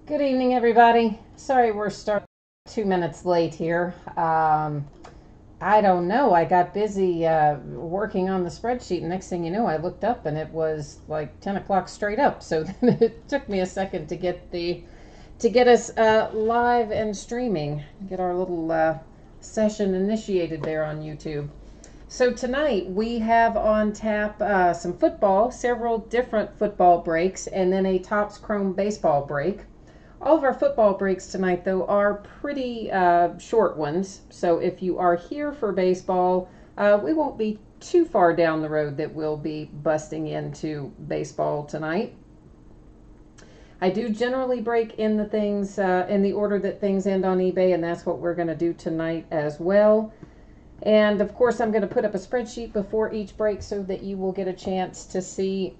Good evening, everybody. Sorry we're starting 2 minutes late here. I don't know. I got busy working on the spreadsheet, and next thing you know, I looked up and it was like 10 o'clock straight up. So it took me a second to get us live and streaming, get our little session initiated there on YouTube. So tonight we have on tap some football, several different football breaks, and then a Topps Chrome baseball break. All of our football breaks tonight, though, are pretty short ones. So if you are here for baseball, we won't be too far down the road that we'll be busting into baseball tonight. I do generally break in the things in the order that things end on eBay, and that's what we're going to do tonight as well. And of course, I'm going to put up a spreadsheet before each break so that you will get a chance to see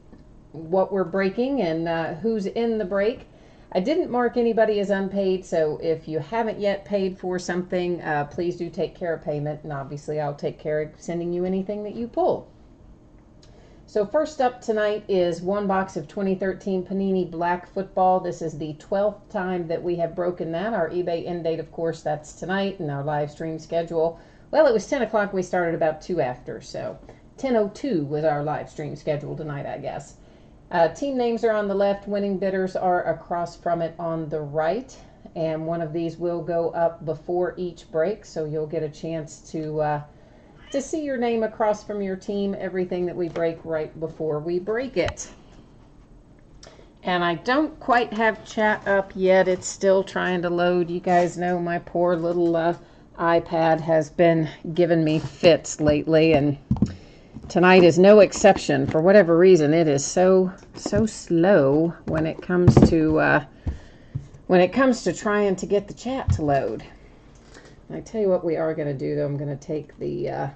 what we're breaking and who's in the break. I didn't mark anybody as unpaid, so if you haven't yet paid for something, please do take care of payment, and obviously I'll take care of sending you anything that you pull. So first up tonight is one box of 2013 Panini Black Football. This is the 12th time that we have broken that. Our eBay end date, of course, that's tonight, and our live stream schedule. Well, it was 10 o'clock. We started about 2 after, so 10:02 was our live stream schedule tonight, I guess. Team names are on the left. Winning bidders are across from it on the right. And one of these will go up before each break, so you'll get a chance to see your name across from your team, everything that we break right before we break it. And I don't quite have chat up yet. It's still trying to load. You guys know my poor little iPad has been giving me fits lately, and tonight is no exception. For whatever reason, it is so slow when it comes to trying to get the chat to load. And I tell you what we are going to do, though. I'm going to take the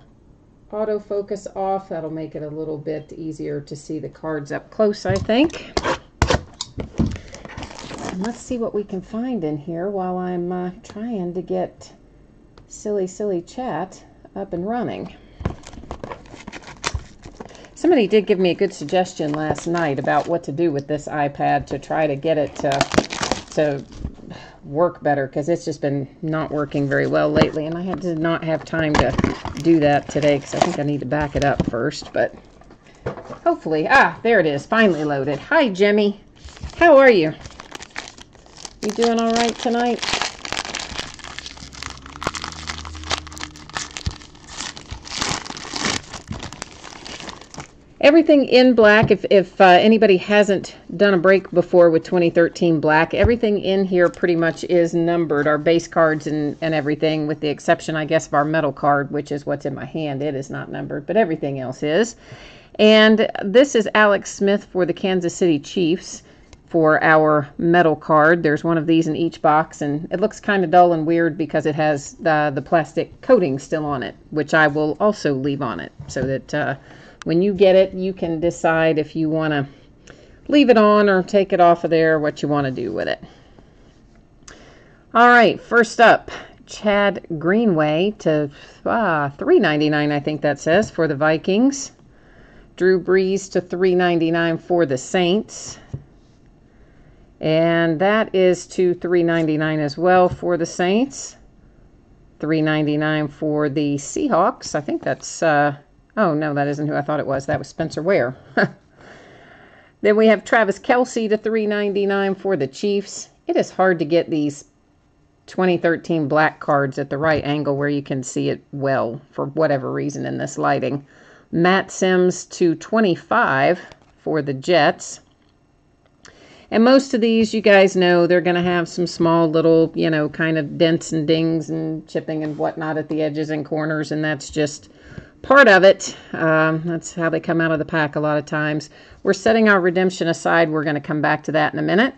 autofocus off. That'll make it a little bit easier to see the cards up close, I think. And let's see what we can find in here while I'm trying to get silly chat up and running. Somebody did give me a good suggestion last night about what to do with this iPad to try to get it to work better, because it's just been not working very well lately, and I did not have time to do that today because I think I need to back it up first, but hopefully, there it is, finally loaded. Hi, Jimmy. How are you? You doing all right tonight? Everything in black, if anybody hasn't done a break before with 2013 black, everything in here pretty much is numbered. Our base cards and everything, with the exception, I guess, of our metal card, which is what's in my hand. It is not numbered, but everything else is. And this is Alex Smith for the Kansas City Chiefs for our metal card. There's one of these in each box, and it looks kind of dull and weird because it has the plastic coating still on it, which I will also leave on it so that when you get it, you can decide if you want to leave it on or take it off of there, what you want to do with it. All right, first up, Chad Greenway to $3.99, I think that says, for the Vikings. Drew Brees to $3.99 for the Saints. And that is to $3.99 as well for the Saints. $3.99 for the Seahawks. I think that's oh, no, that isn't who I thought it was. That was Spencer Ware. Then we have Travis Kelce to $3.99 for the Chiefs. It is hard to get these 2013 black cards at the right angle where you can see it well for whatever reason in this lighting. Matt Sims to $25 for the Jets. And most of these, you guys know, they're going to have some small little, kind of dents and dings and chipping and whatnot at the edges and corners, and that's just part of it. That's how they come out of the pack a lot of times. We're setting our redemption aside. We're going to come back to that in a minute.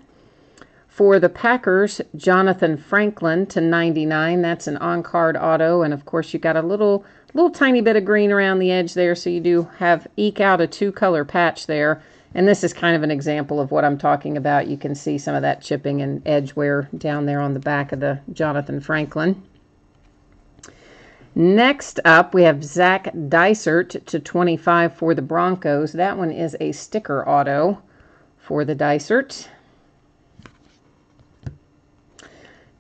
For the Packers, Jonathan Franklin to $99. That's an on-card auto, and of course you got a little tiny bit of green around the edge there, so you do eke out a 2-color patch there. And this is kind of an example of what I'm talking about. You can see some of that chipping and edge wear down there on the back of the Jonathan Franklin. Next up, we have Zach Dysert to $25 for the Broncos. That one is a sticker auto for the Dysert.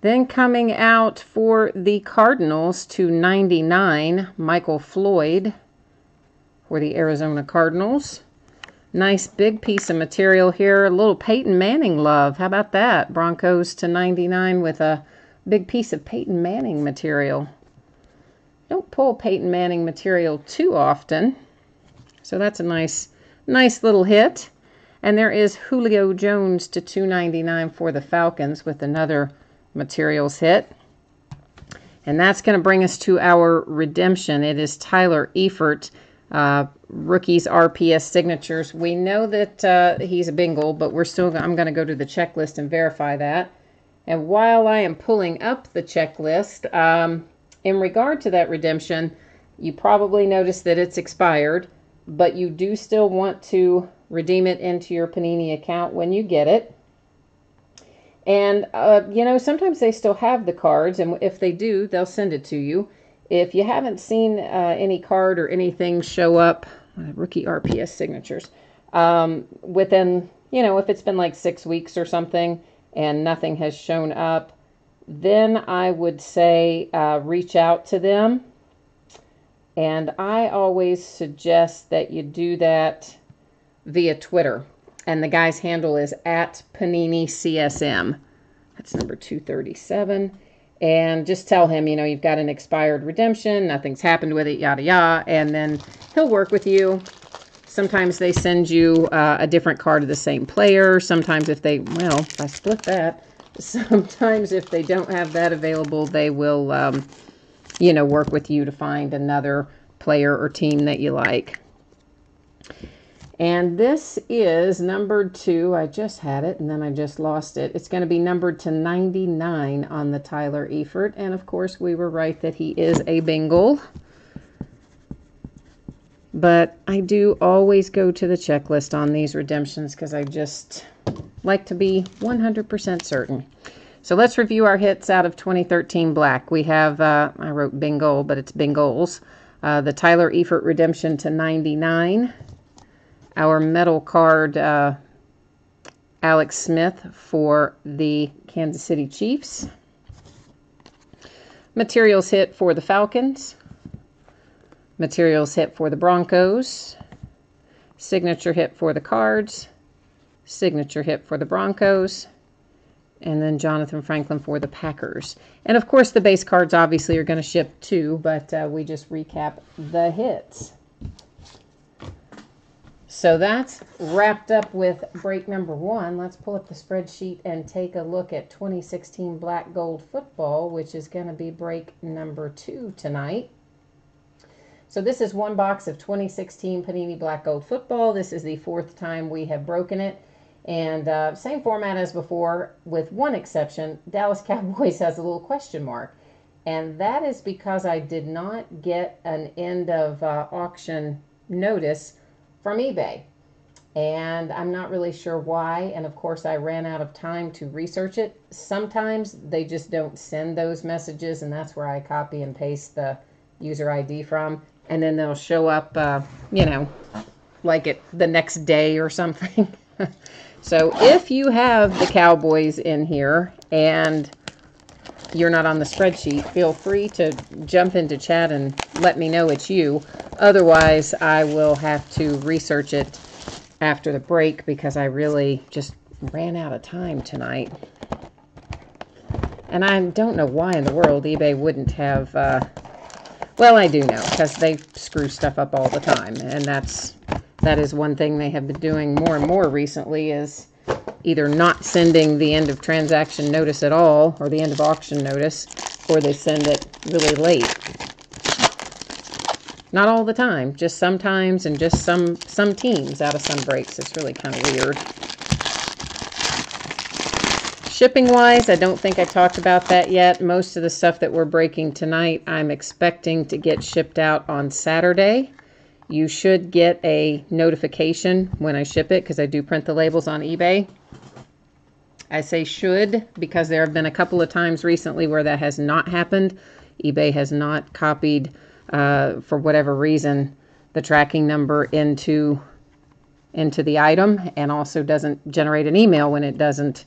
Then coming out for the Cardinals to 99, Michael Floyd for the Arizona Cardinals. Nice big piece of material here. A little Peyton Manning love. How about that? Broncos to 99 with a big piece of Peyton Manning material. Don't pull Peyton Manning material too often. So that's a nice little hit. And there is Julio Jones to 299 for the Falcons with another materials hit. And that's going to bring us to our redemption. It is Tyler Eifert, rookies RPS signatures. We know that he's a Bengal, but I'm going to go to the checklist and verify that. And while I am pulling up the checklist, in regard to that redemption, you probably noticed that it's expired, but you do still want to redeem it into your Panini account when you get it. And, sometimes they still have the cards, and if they do, they'll send it to you. If you haven't seen any card or anything show up, rookie RPS signatures, within, if it's been like 6 weeks or something and nothing has shown up, then I would say reach out to them. And I always suggest that you do that via Twitter. And the guy's handle is @PaniniCSM. That's number 237. And just tell him, you've got an expired redemption, nothing's happened with it, yada, yada. And then he'll work with you. Sometimes they send you a different card of the same player. Sometimes if I split that. Sometimes if they don't have that available, they will, work with you to find another player or team that you like. And this is numbered to, I just had it and then I just lost it. It's going to be numbered to 99 on the Tyler Eifert. And of course, we were right that he is a Bengal. But I do always go to the checklist on these redemptions because I just like to be 100% certain. So let's review our hits out of 2013 Black. We have, I wrote Bengal, but it's Bengals. The Tyler Eifert redemption to 99. Our metal card, Alex Smith for the Kansas City Chiefs. Materials hit for the Falcons. Materials hit for the Broncos. Signature hit for the Cards. Signature hit for the Broncos. And then Jonathan Franklin for the Packers. And of course the base cards obviously are going to ship too, but we just recap the hits. So that's wrapped up with break number 1. Let's pull up the spreadsheet and take a look at 2016 Black Gold Football, which is going to be break number 2 tonight. So this is one box of 2016 Panini Black Gold Football. This is the 4th time we have broken it. And same format as before, with one exception. Dallas Cowboys has a little question mark. And that is because I did not get an end of auction notice from eBay. And I'm not really sure why. And of course, I ran out of time to research it. Sometimes they just don't send those messages, and that's where I copy and paste the user ID from. And then they'll show up, like the next day or something. So if you have the Cowboys in here and you're not on the spreadsheet, feel free to jump into chat and let me know it's you. Otherwise, I will have to research it after the break because I really just ran out of time tonight. And I don't know why in the world eBay wouldn't have, well, I do know, because they screw stuff up all the time. And that is one thing they have been doing more and more recently, is either not sending the end of transaction notice at all, or the end of auction notice, or they send it really late. Not all the time, just sometimes, and just some teams out of some breaks. It's really kind of weird. Shipping wise, I don't think I talked about that yet. Most of the stuff that we're breaking tonight, I'm expecting to get shipped out on Saturday. You should get a notification when I ship it, because I do print the labels on eBay. I say should because there have been a couple of times recently where that has not happened. eBay has not copied, for whatever reason, the tracking number into the item, and also doesn't generate an email when it doesn't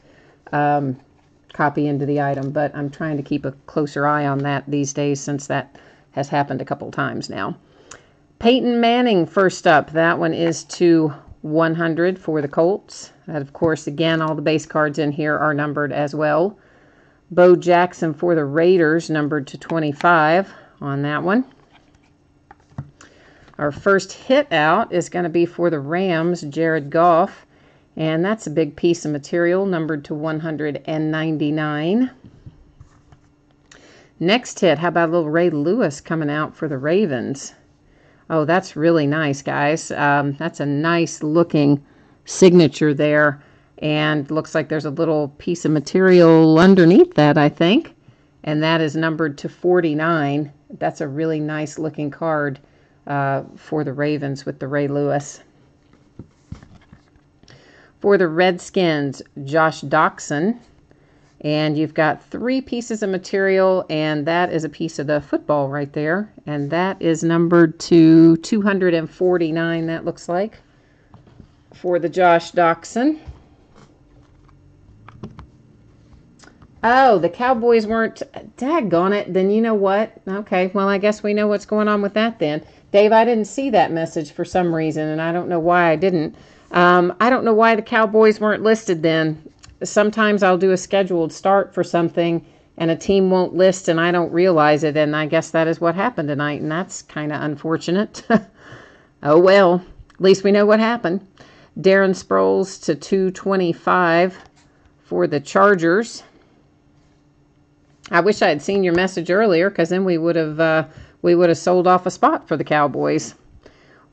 copy into the item, but I'm trying to keep a closer eye on that these days since that has happened a couple times now. Peyton Manning first up. That one is to 100 for the Colts. And of course, again, all the base cards in here are numbered as well. Bo Jackson for the Raiders, numbered to 25 on that one. Our first hit out is going to be for the Rams, Jared Goff. And that's a big piece of material, numbered to 199. Next hit, how about a little Ray Lewis coming out for the Ravens? Oh, that's really nice, guys. That's a nice looking signature there. And looks like there's a little piece of material underneath that, I think. And that is numbered to 49. That's a really nice looking card for the Ravens with the Ray Lewis. For the Redskins, Josh Doctson. And you've got 3 pieces of material, and that is a piece of the football right there. And that is numbered to 249, that looks like, for the Josh Doctson. Oh, the Cowboys weren't. Daggone it. Then you know what? Okay, well, I guess we know what's going on with that then. Dave, I didn't see that message for some reason, and I don't know why I didn't. I don't know why the Cowboys weren't listed then. Sometimes I'll do a scheduled start for something, and a team won't list, and I don't realize it, and I guess that is what happened tonight, and that's kind of unfortunate. Oh, well, at least we know what happened. Darren Sproles to 225 for the Chargers. I wish I had seen your message earlier, because then we would have sold off a spot for the Cowboys.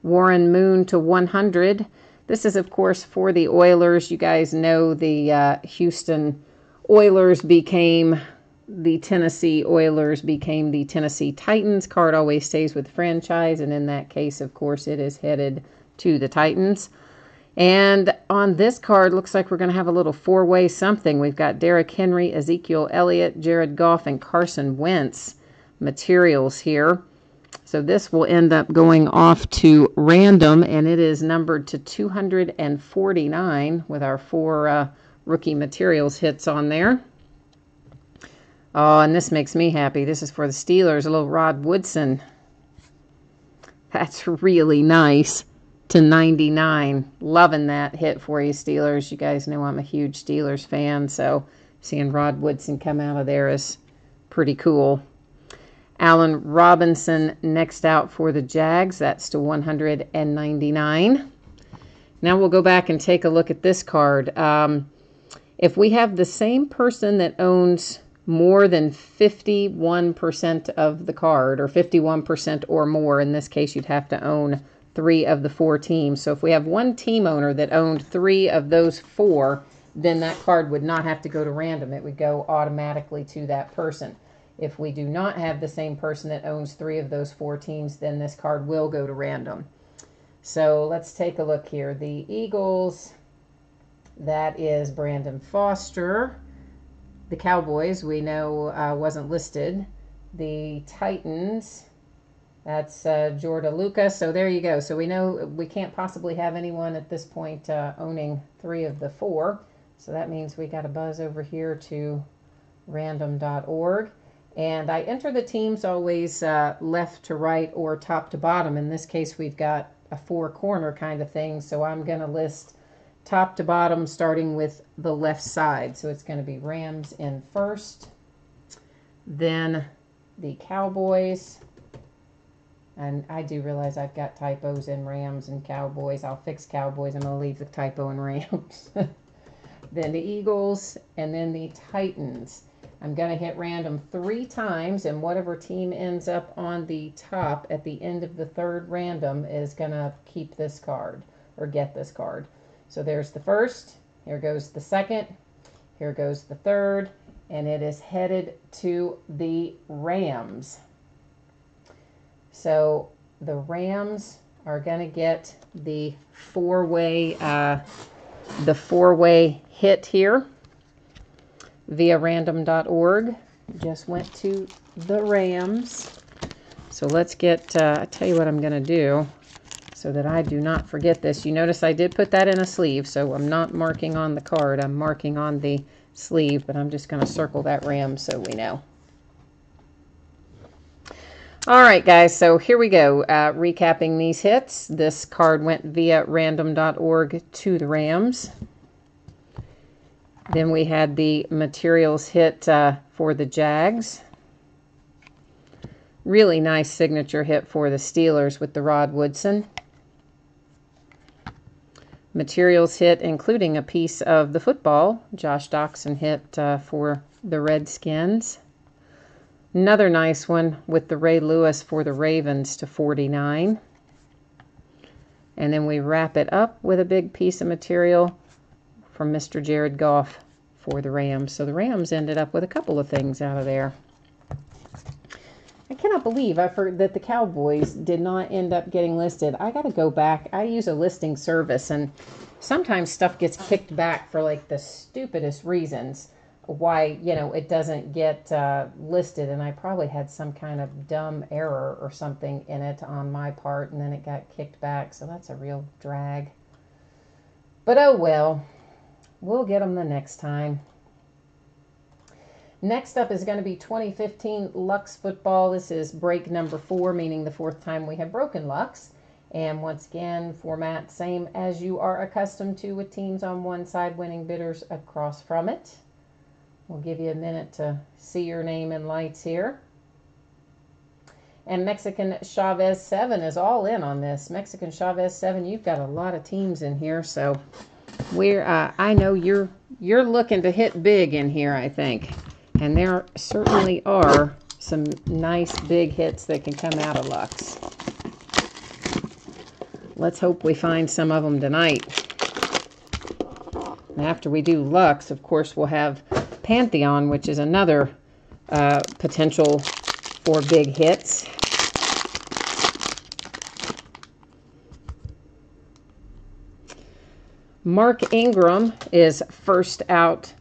Warren Moon to 100. This is, of course, for the Oilers. You guys know the Houston Oilers became the Tennessee Oilers, became the Tennessee Titans. Card always stays with the franchise, and in that case, of course, it is headed to the Titans. And on this card, looks like we're going to have a little 4-way something. We've got Derrick Henry, Ezekiel Elliott, Jared Goff, and Carson Wentz materials here. So this will end up going off to random, and it is numbered to 249 with our 4 rookie materials hits on there. Oh, and this makes me happy. This is for the Steelers, a little Rod Woodson. That's really nice. To 99. Loving that hit for you, Steelers. You guys know I'm a huge Steelers fan, so seeing Rod Woodson come out of there is pretty cool. Allen Robinson next out for the Jags. That's to 199. Now we'll go back and take a look at this card. If we have the same person that owns more than 51% of the card, or 51% or more, in this case you'd have to own 3 of the 4 teams. So if we have one team owner that owned 3 of those 4, then that card would not have to go to random. It would go automatically to that person. If we do not have the same person that owns 3 of those 4 teams, then this card will go to random. So let's take a look here. The Eagles, that is Brandon Foster. The Cowboys, we know, wasn't listed. The Titans, that's Jordan Lucas. So there you go. So we know we can't possibly have anyone at this point owning 3 of the 4. So that means we got to buzz over here to random.org. And I enter the teams always left to right or top to bottom. In this case, we've got a 4-corner kind of thing. So I'm going to list top to bottom starting with the left side. So it's going to be Rams in first. Then the Cowboys. And I do realize I've got typos in Rams and Cowboys. I'll fix Cowboys. I'm going to leave the typo in Rams. Then the Eagles, and then the Titans. I'm going to hit random 3 times, and whatever team ends up on the top at the end of the 3rd random is going to keep this card, or get this card. So there's the first, here goes the second, here goes the 3rd, and it is headed to the Rams. So the Rams are going to get the 4-way hit here via random.org. Just went to the Rams. So let's get, I'll tell you what I'm going to do so that I do not forget this. You notice I did put that in a sleeve, so I'm not marking on the card. I'm marking on the sleeve, but I'm just going to circle that Ram so we know. All right, guys, so here we go. Recapping these hits. This card went via random.org to the Rams. Then we had the materials hit for the Jags. Really nice signature hit for the Steelers with the Rod Woodson. Materials hit, including a piece of the football. Josh Doctson hit for the Redskins. Another nice one with the Ray Lewis for the Ravens to 49. And then we wrap it up with a big piece of material from Mr. Jared Goff for the Rams. So the Rams ended up with a couple of things out of there. I cannot believe I forgot that the Cowboys did not end up getting listed. I got to go back. I use a listing service, and sometimes stuff gets kicked back for like the stupidest reasons why, you know, it doesn't get listed. And I probably had some kind of dumb error or something in it on my part, and then it got kicked back. So that's a real drag. But oh well, we'll get them the next time. Next up is going to be 2015 Lux Football. This is break number 4, meaning the 4th time we have broken Lux. And once again, format same as you are accustomed to, with teams on one side winning, bidders across from it. We'll give you a minute to see your name in lights here. And Mexican Chavez 7 is all in on this. Mexican Chavez 7, you've got a lot of teams in here, so I know you're looking to hit big in here, I think. And there certainly are some nice big hits that can come out of Lux. Let's hope we find some of them tonight. And after we do Lux, of course, we'll have Pantheon, which is another potential for big hits. Mark Ingram is first out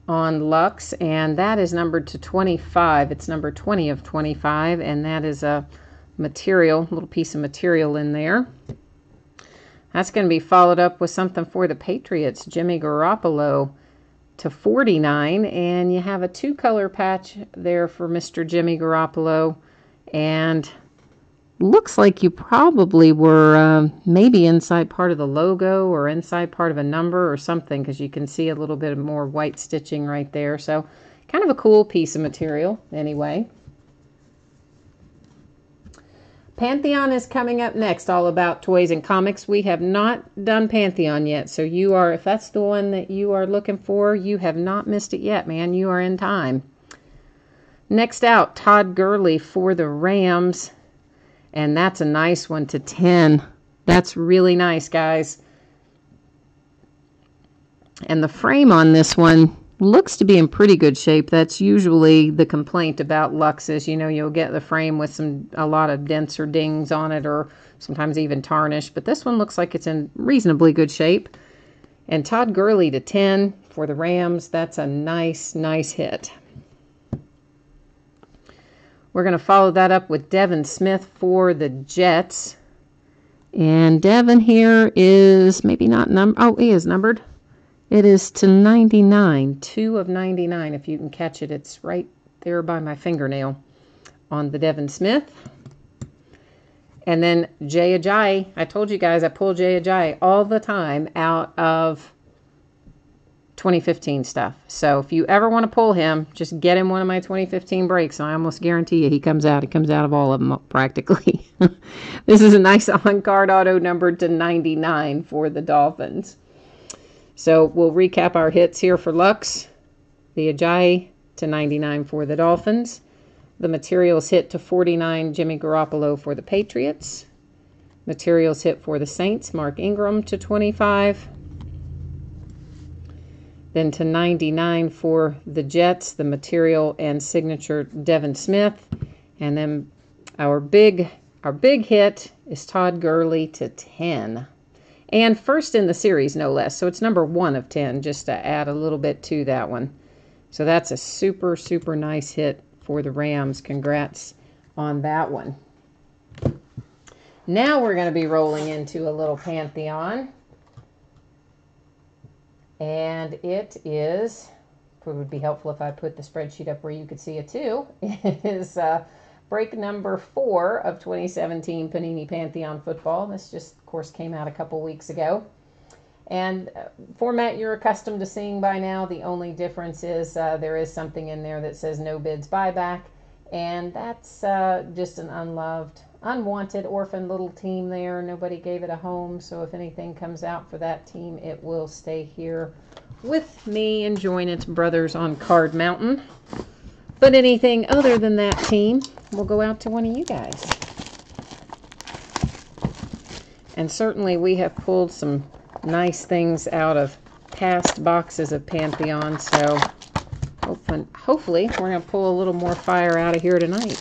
on Lux, and that is numbered to 25. It's number 20 of 25, and that is a little piece of material in there. That's going to be followed up with something for the Patriots, Jimmy Garoppolo to 49, and you have a 2-color patch there for Mr. Jimmy Garoppolo, and looks like you probably were maybe inside part of the logo or inside part of a number or something, because you can see a little bit more white stitching right there. So kind of a cool piece of material anyway. Pantheon is coming up next, all about toys and comics. We have not done Pantheon yet, so if that's the one that you are looking for, you have not missed it yet, man. You are in time. Next out, Todd Gurley for the Rams. And that's a nice one to 10. That's really nice, guys. And the frame on this one looks to be in pretty good shape. That's usually the complaint about Luxes. You know, you'll get the frame with a lot of dents or dings on it, or sometimes even tarnish. But this one looks like it's in reasonably good shape. And Todd Gurley to 10 for the Rams. That's a nice, nice hit. We're going to follow that up with Devin Smith for the Jets. And Devin here is maybe not numbered. Oh, he is numbered. It is to 99. 2 of 99, if you can catch it. It's right there by my fingernail on the Devin Smith. And then Jay Ajayi. I told you guys I pull Jay Ajayi all the time out of 2015 stuff. So if you ever want to pull him, just get him one of my 2015 breaks, and I almost guarantee you he comes out. He comes out of all of them practically. This is a nice on-card auto numbered to 99 for the Dolphins. So we'll recap our hits here for Lux. The Ajayi to 99 for the Dolphins. The materials hit to 49, Jimmy Garoppolo for the Patriots. Materials hit for the Saints, Mark Ingram to 25. Then to 99 for the Jets, the material and signature Devin Smith. And then our big hit is Todd Gurley to 10. And first in the series, no less. So it's number 1 of 10, just to add a little bit to that one. So that's a super, super nice hit for the Rams. Congrats on that one. Now we're going to be rolling into a little Pantheon. And it is it would be helpful if I put the spreadsheet up where you could see it too, is break number 4 of 2017 Panini Pantheon Football. This just, of course, came out a couple weeks ago. And format you're accustomed to seeing by now. The only difference is there is something in there that says no bids buyback. And that's just an unloved, unwanted orphan little team there. Nobody gave it a home. So if anything comes out for that team, it will stay here with me and join its brothers on Card Mountain. But anything other than that team will go out to one of you guys. And certainly we have pulled some nice things out of past boxes of Pantheon, so hopefully we're going to pull a little more fire out of here tonight.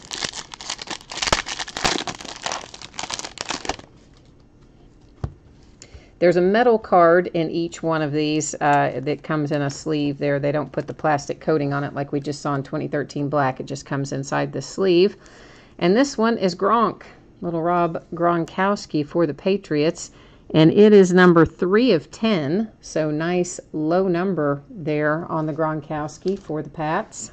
There's a metal card in each one of these that comes in a sleeve there. They don't put the plastic coating on it like we just saw in 2013 Black. It just comes inside the sleeve. And this one is Gronk, little Rob Gronkowski for the Patriots. And it is number 3 of 10, so nice low number there on the Gronkowski for the Pats.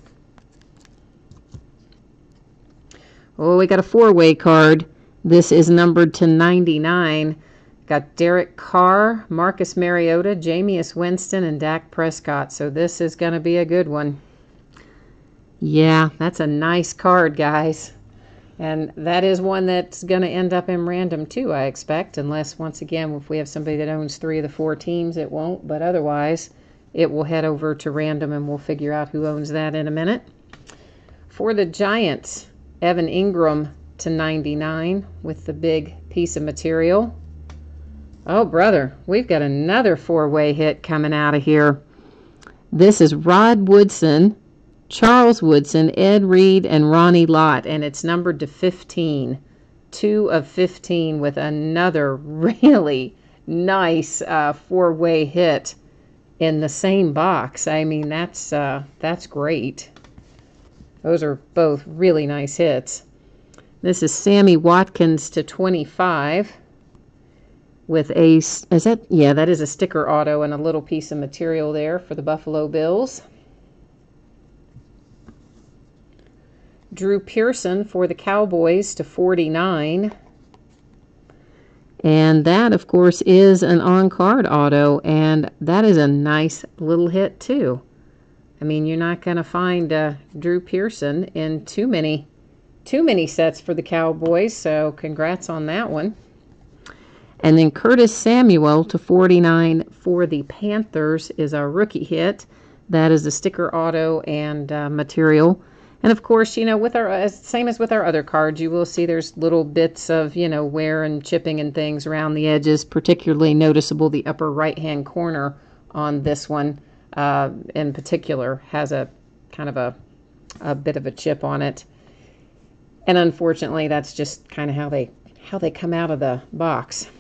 Oh, we got a 4-way card. This is numbered to 99. Got Derek Carr, Marcus Mariota, Jameis Winston, and Dak Prescott. So this is going to be a good one. Yeah, that's a nice card, guys. And that is one that's going to end up in random too, I expect. Unless, once again, if we have somebody that owns 3 of the 4 teams, it won't. But otherwise, it will head over to random, and we'll figure out who owns that in a minute. For the Giants, Evan Ingram to 99 with the big piece of material. Oh, brother, we've got another 4-way hit coming out of here. This is Rod Woodson, Charles Woodson, Ed Reed, and Ronnie Lott, and it's numbered to 15. 2 of 15 with another really nice 4-way hit in the same box. I mean, that's great. Those are both really nice hits. This is Sammy Watkins to 25 with a, that is a sticker auto and a little piece of material there for the Buffalo Bills. Drew Pearson for the Cowboys to 49. And that, of course, is an on-card auto, and that is a nice little hit, too. I mean, you're not going to find Drew Pearson in too many sets for the Cowboys, so congrats on that one. And then Curtis Samuel to 49 for the Panthers is our rookie hit. That is a sticker auto and material. And of course, you know, with our same as with our other cards, you will see there's little bits of, you know, wear and chipping and things around the edges. Particularly noticeable, the upper right-hand corner on this one, in particular, has a kind of a bit of a chip on it. And unfortunately, that's just kind of how they come out of the box,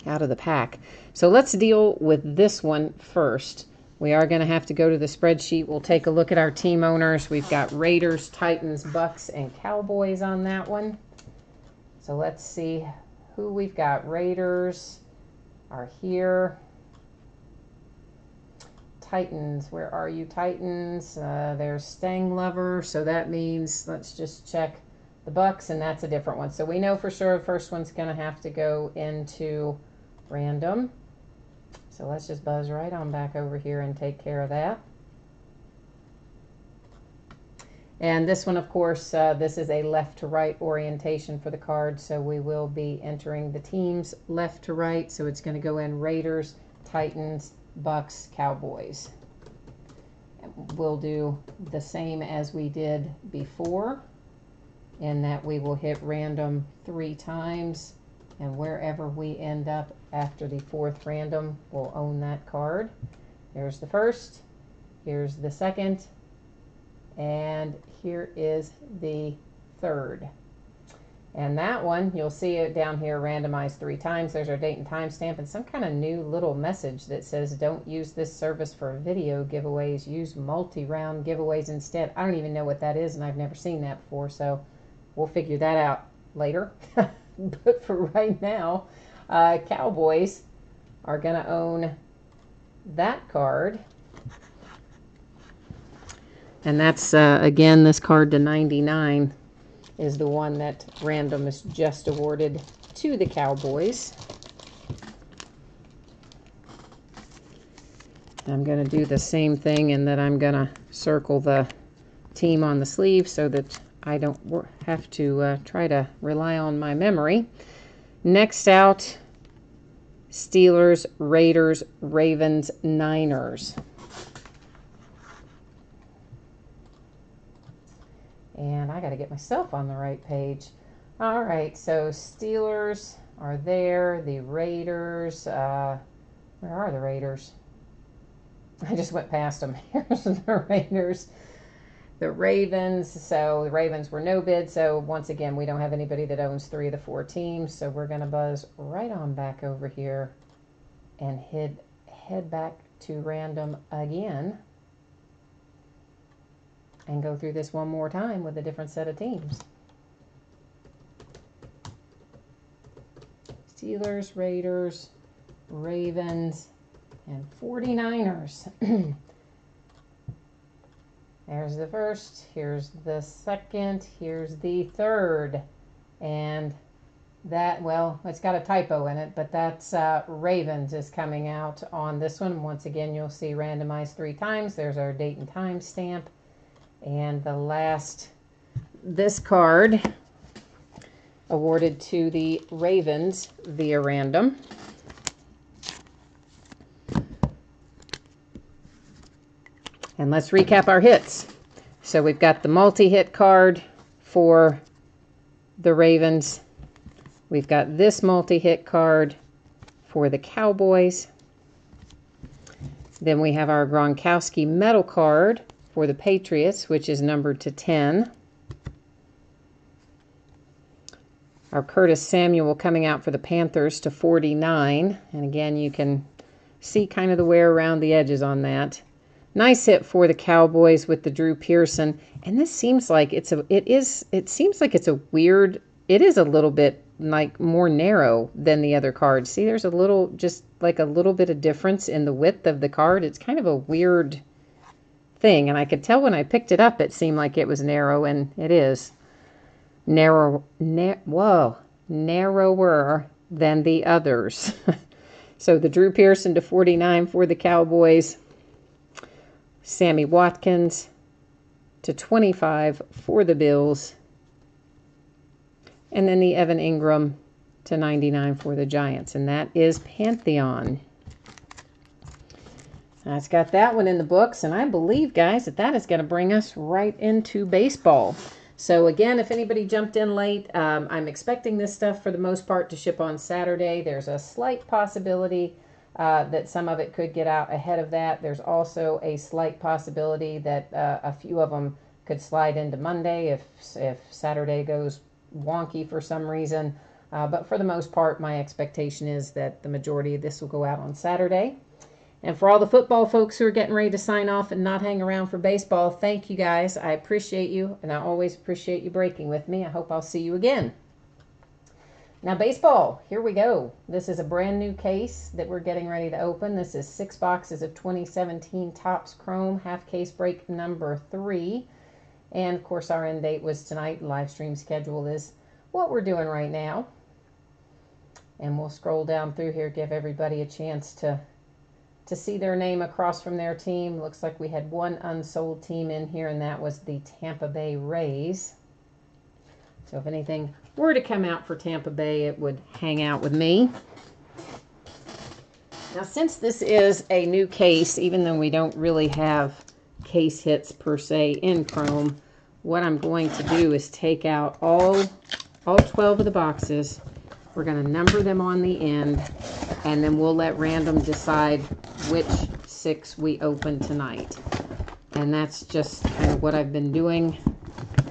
out of the pack. So let's deal with this one first. We are going to have to go to the spreadsheet. We'll take a look at our team owners. We've got Raiders, Titans, Bucks, and Cowboys on that one. So let's see who we've got. Raiders are here. Titans, where are you, Titans? There's Stang Lover, so that means, let's just check the Bucks, and that's a different one. So we know for sure the first one's going to have to go into random. So let's just buzz right on back over here and take care of that. And this one, of course, this is a left to right orientation for the card, so we will be entering the teams left to right. So it's going to go in Raiders, Titans, Bucks, Cowboys. And we'll do the same as we did before, in that we will hit random 3 times. And wherever we end up after the 4th random, we'll own that card. Here's the first, here's the second, and here is the 3rd. And that one, you'll see it down here, randomized 3 times. There's our date and time stamp and some kind of new little message that says, don't use this service for video giveaways, use multi-round giveaways instead. I don't even know what that is, and I've never seen that before, so we'll figure that out later. But for right now, Cowboys are going to own that card. And that's, again, this card to 99 is the one that Random is just awarded to the Cowboys. I'm going to do the same thing in that I'm going to circle the team on the sleeve so that I don't have to try to rely on my memory. Next out, Steelers, Raiders, Ravens, Niners. And I got to get myself on the right page. All right, so Steelers are there. The Raiders, where are the Raiders? I just went past them. Here's the Raiders. The Ravens, so the Ravens were no bid. So once again, we don't have anybody that owns 3 of the 4 teams. So we're going to buzz right on back over here and head back to Random again. And go through this one more time with a different set of teams. Steelers, Raiders, Ravens, and 49ers. There's the first, here's the second, here's the third. And that, well, it's got a typo in it, but that's Ravens is coming out on this one. Once again, you'll see randomized 3 times. There's our date and time stamp. And the last, this card awarded to the Ravens via random. And let's recap our hits. So we've got the multi-hit card for the Ravens. We've got this multi-hit card for the Cowboys. Then we have our Gronkowski medal card for the Patriots, which is numbered to 10. Our Curtis Samuel coming out for the Panthers to 49. And again, you can see kind of the wear around the edges on that. Nice hit for the Cowboys with the Drew Pearson. And this seems like it seems like it's a weird, it is a little bit like more narrow than the other cards. See, there's a little, just like a little bit of difference in the width of the card. It's kind of a weird thing, and I could tell when I picked it up it seemed like it was narrow, and it is narrower than the others. So the Drew Pearson to 49 for the Cowboys, Sammy Watkins to 25 for the Bills, and then the Evan Ingram to 99 for the Giants, and that is Pantheon. That's got that one in the books, and I believe, guys, that is going to bring us right into baseball. So again, if anybody jumped in late, I'm expecting this stuff for the most part to ship on Saturday. There's a slight possibility that some of it could get out ahead of that. There's also a slight possibility that a few of them could slide into Monday if Saturday goes wonky for some reason. But for the most part, my expectation is that the majority of this will go out on Saturday. And for all the football folks who are getting ready to sign off and not hang around for baseball, thank you guys. I appreciate you, and I always appreciate you breaking with me. I hope I'll see you again. Now, baseball, here we go. This is a brand new case that we're getting ready to open. This is 6 boxes of 2017 Topps Chrome, half case break number 3. And, of course, our end date was tonight. Live stream schedule is what we're doing right now. And we'll scroll down through here, give everybody a chance to see their name across from their team. Looks like we had one unsold team in here, and that was the Tampa Bay Rays. So if anything were to come out for Tampa Bay, it would hang out with me. Now, since this is a new case, even though we don't really have case hits per se in Chrome, what I'm going to do is take out all 12 of the boxes. We're going to number them on the end, and then we'll let random decide which 6 we open tonight. And that's just kind of what I've been doing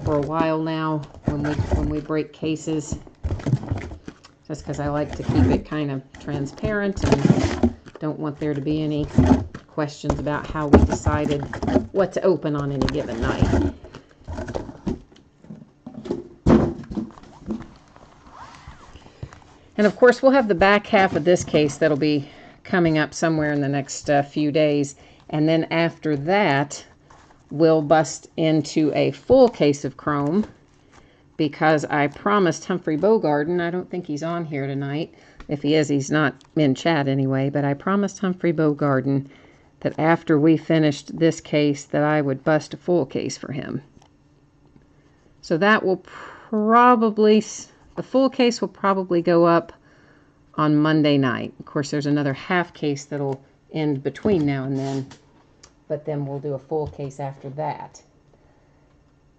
for a while now when we break cases, just because I like to keep it kind of transparent and don't want there to be any questions about how we decided what to open on any given night. And of course, we'll have the back half of this case that'll be coming up somewhere in the next few days. And then after that, will bust into a full case of Chrome because I promised Humphrey Bogarden, I don't think he's on here tonight. If he is, he's not in chat anyway, but I promised Humphrey Bogarden that after we finished this case that I would bust a full case for him. So that will probably, the full case will probably go up on Monday night. Of course, there's another half case that'll end between now and then, but then we'll do a full case after that.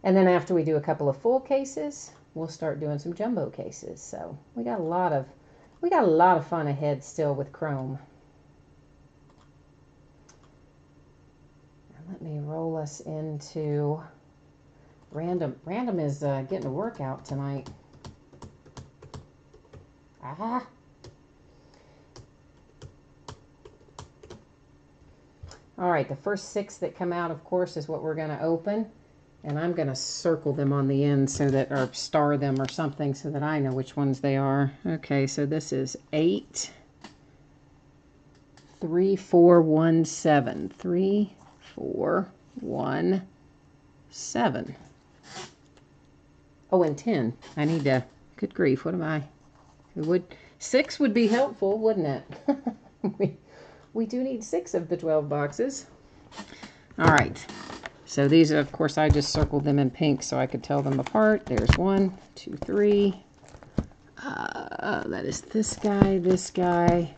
And then after we do a couple of full cases, we'll start doing some jumbo cases. So we got a lot of fun ahead still with Chrome. Let me roll us into Random. Random is getting a workout tonight. Ah. All right, the first 6 that come out, of course, is what we're going to open. And I'm going to circle them on the end so that, or star them or something so that I know which ones they are. Okay, so this is 8, 3, 4, 1, 7. 3, 4, 1, 7. Oh, and 10. I need to, good grief, what am I? 6 would be helpful, wouldn't it? we do need 6 of the 12 boxes. All right. So these, of course, I just circled them in pink so I could tell them apart. There's 1, 2, 3. That is this guy,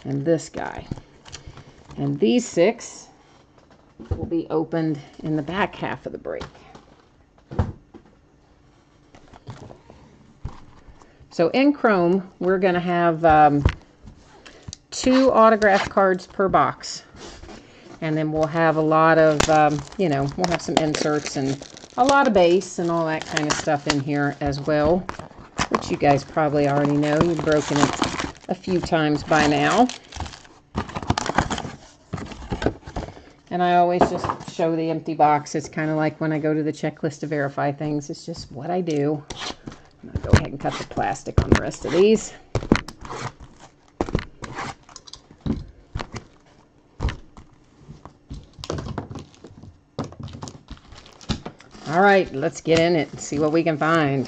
and this guy. And these 6 will be opened in the back half of the break. So in Chrome, we're going to have 2 autograph cards per box. And then we'll have a lot of, you know, we'll have some inserts and a lot of base and all that kind of stuff in here as well, which you guys probably already know. You've broken it a few times by now. And I always just show the empty box. It's kind of like when I go to the checklist to verify things. It's just what I do. I'm going to go ahead and cut the plastic on the rest of these. All right, let's get in it and see what we can find.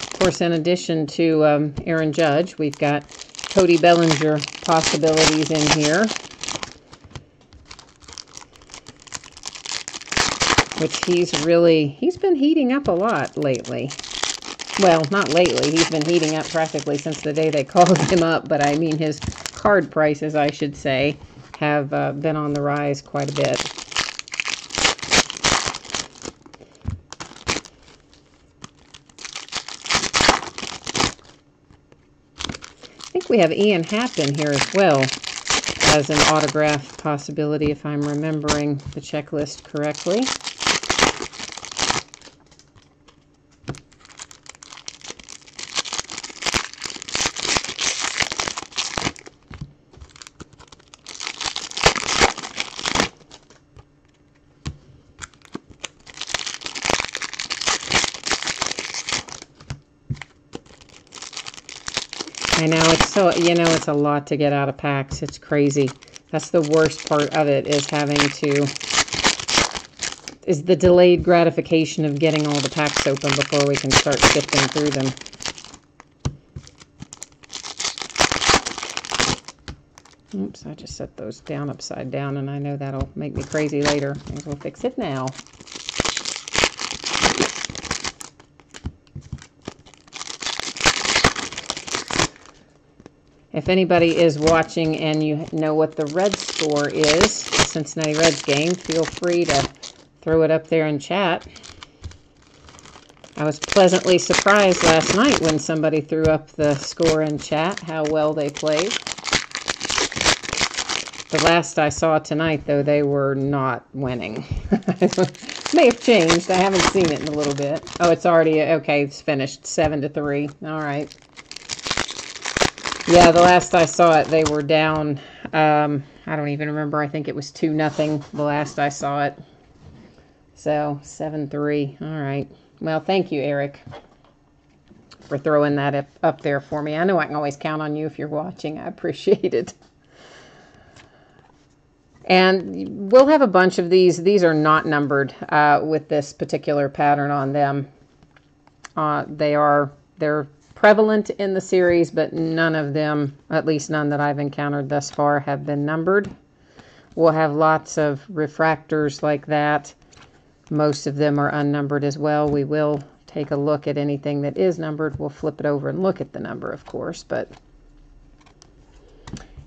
Of course, in addition to Aaron Judge, we've got Cody Bellinger possibilities in here, which he's been heating up a lot lately. Well, not lately. He's been heating up practically since the day they called him up, but I mean his card prices, I should say, have been on the rise quite a bit. I think we have Ian Happ in here as well as an autograph possibility, if I'm remembering the checklist correctly. I know, it's so, you know, it's a lot to get out of packs. It's crazy. That's the worst part of it, is is the delayed gratification of getting all the packs open before we can start sifting through them. Oops, I just set those down upside down, and I know that'll make me crazy later. May as well fix it now. If anybody is watching and you know what the Reds score is, the Cincinnati Reds game, feel free to throw it up there in chat. I was pleasantly surprised last night when somebody threw up the score in chat, how well they played. The last I saw tonight, though, they were not winning. May have changed. I haven't seen it in a little bit. Oh, it's already, okay, it's finished. 7-3. All right. Yeah, the last I saw it, they were down, I don't even remember. I think it was 2-0 the last I saw it. So 7-3. All right. Well, thank you, Eric, for throwing that up there for me. I know I can always count on you if you're watching. I appreciate it. And we'll have a bunch of these. These are not numbered with this particular pattern on them. They're prevalent in the series, but none of them, at least none that I've encountered thus far, have been numbered. We'll have lots of refractors like that. Most of them are unnumbered as well. We will take a look at anything that is numbered. We'll flip it over and look at the number, of course,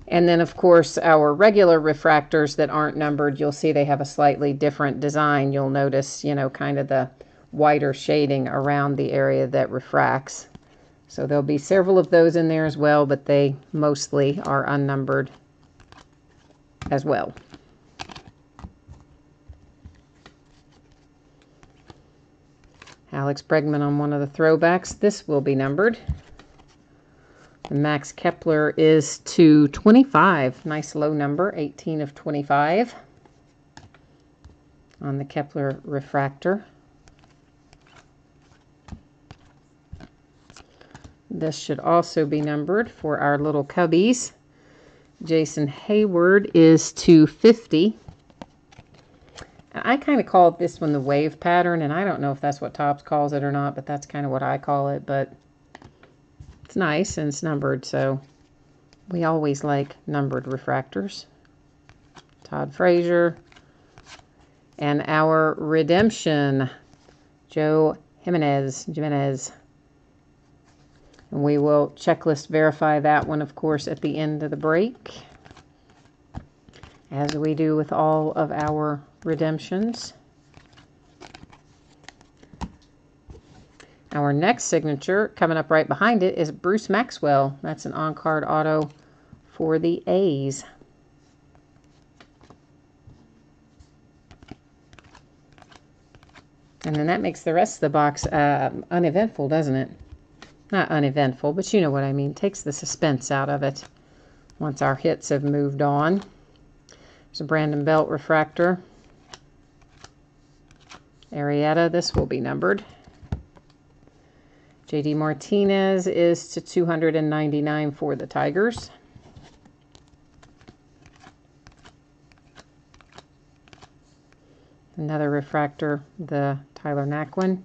and then, of course, our regular refractors that aren't numbered, you'll see they have a slightly different design. You'll notice, you know, kind of the whiter shading around the area that refracts. So there'll be several of those in there as well, but they mostly are unnumbered as well. Alex Bregman on one of the throwbacks. This will be numbered. The Max Kepler is to 25. Nice low number, 18 of 25 on the Kepler refractor. This should also be numbered for our little cubbies. Jason Hayward is to 50. I kind of call this one the wave pattern, and I don't know if that's what Topps calls it or not, but that's kind of what I call it. But it's nice and it's numbered, so we always like numbered refractors. Todd Frazier. And our redemption, Joe Jimenez. And we will checklist verify that one, of course, at the end of the break, as we do with all of our redemptions. Our next signature, coming up right behind it, is Bruce Maxwell. That's an on-card auto for the A's. And then that makes the rest of the box uneventful, doesn't it? Not uneventful, but you know what I mean. Takes the suspense out of it once our hits have moved on. There's a Brandon Belt refractor. Arrieta, this will be numbered. JD Martinez is to 299 for the Tigers. Another refractor, the Tyler Naquin.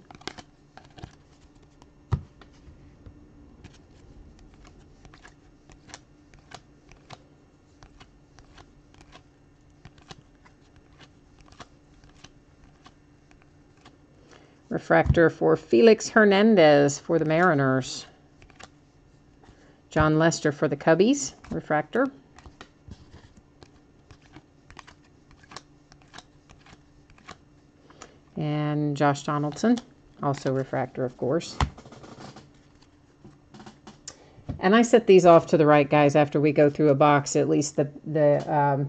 Refractor for Felix Hernandez for the Mariners. John Lester for the Cubbies, refractor. And Josh Donaldson, also refractor, of course. And I set these off to the right, guys, after we go through a box, at least the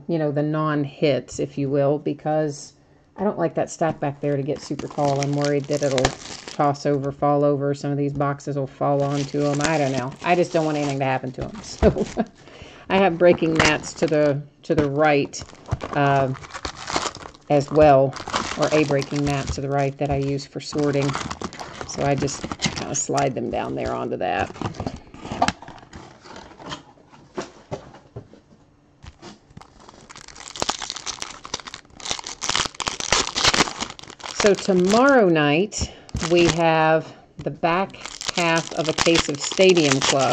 non-hits, if you will, because I don't like that stack back there to get super tall. I'm worried that it'll toss over, fall over. Some of these boxes will fall onto them. I don't know. I just don't want anything to happen to them. So I have breaking mats to the right as well, or a breaking mat to the right that I use for sorting. So I just kind of slide them down there onto that. So tomorrow night, we have the back half of a case of Stadium Club.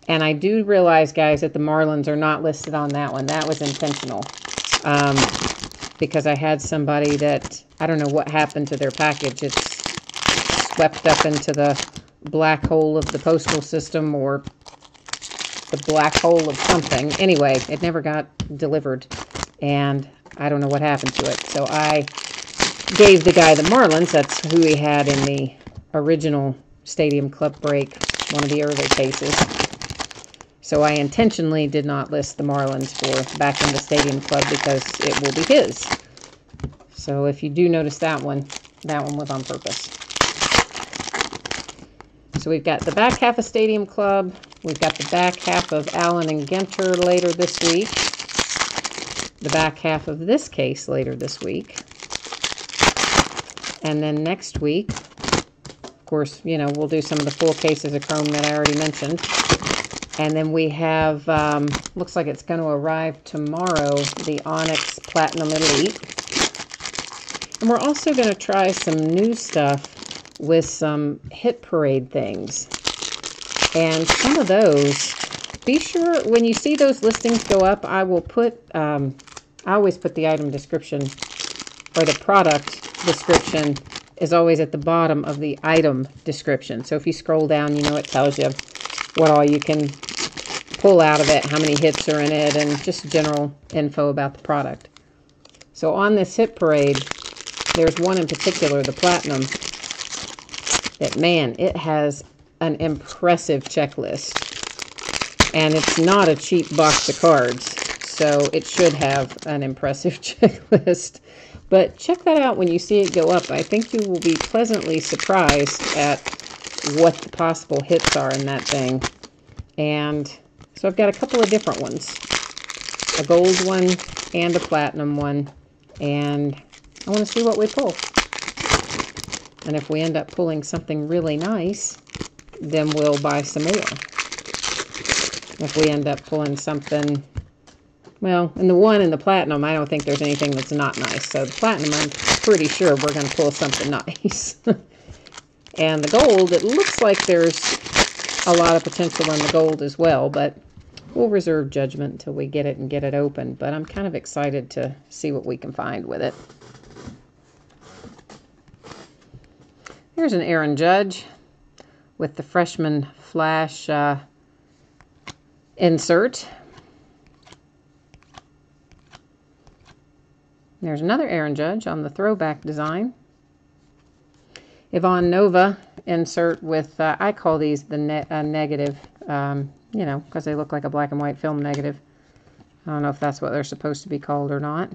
And I do realize, guys, that the Marlins are not listed on that one. That was intentional. Because I had somebody that, I don't know what happened to their package. It's swept up into the black hole of the postal system or the black hole of something. Anyway, it never got delivered. And I don't know what happened to it. So I gave the guy the Marlins. That's who he had in the original Stadium Club break, one of the early cases. So I intentionally did not list the Marlins for back in the Stadium Club because it will be his. So if you do notice that one was on purpose. So we've got the back half of Stadium Club. We've got the back half of Allen and Ginter later this week. The back half of this case later this week. And then next week, of course, you know, we'll do some of the full cases of chrome that I already mentioned. And then we have, looks like it's going to arrive tomorrow, the Onyx Platinum Elite. And we're also going to try some new stuff with some Hit Parade things. And some of those, be sure when you see those listings go up, I will put, I always put the item description, or the product description is always at the bottom of the item description. So if you scroll down, you know, it tells you what all you can pull out of it, how many hits are in it, and just general info about the product. So on this Hit Parade, there's one in particular, the Platinum, that, man, it has an impressive checklist. And it's not a cheap box of cards, so it should have an impressive checklist. But check that out when you see it go up. I think you will be pleasantly surprised at what the possible hits are in that thing. And so I've got a couple of different ones. A gold one and a platinum one. And I want to see what we pull. And if we end up pulling something really nice, then we'll buy some more. If we end up pulling something, well, in the one and the platinum, I don't think there's anything that's not nice. So the platinum, I'm pretty sure we're going to pull something nice. And the gold, it looks like there's a lot of potential in the gold as well, but we'll reserve judgment until we get it and get it open. But I'm kind of excited to see what we can find with it. Here's an Aaron Judge with the Freshman Flash insert. There's another Aaron Judge on the throwback design. Yvonne Nova insert with, I call these the negative, you know, because they look like a black and white film negative. I don't know if that's what they're supposed to be called or not.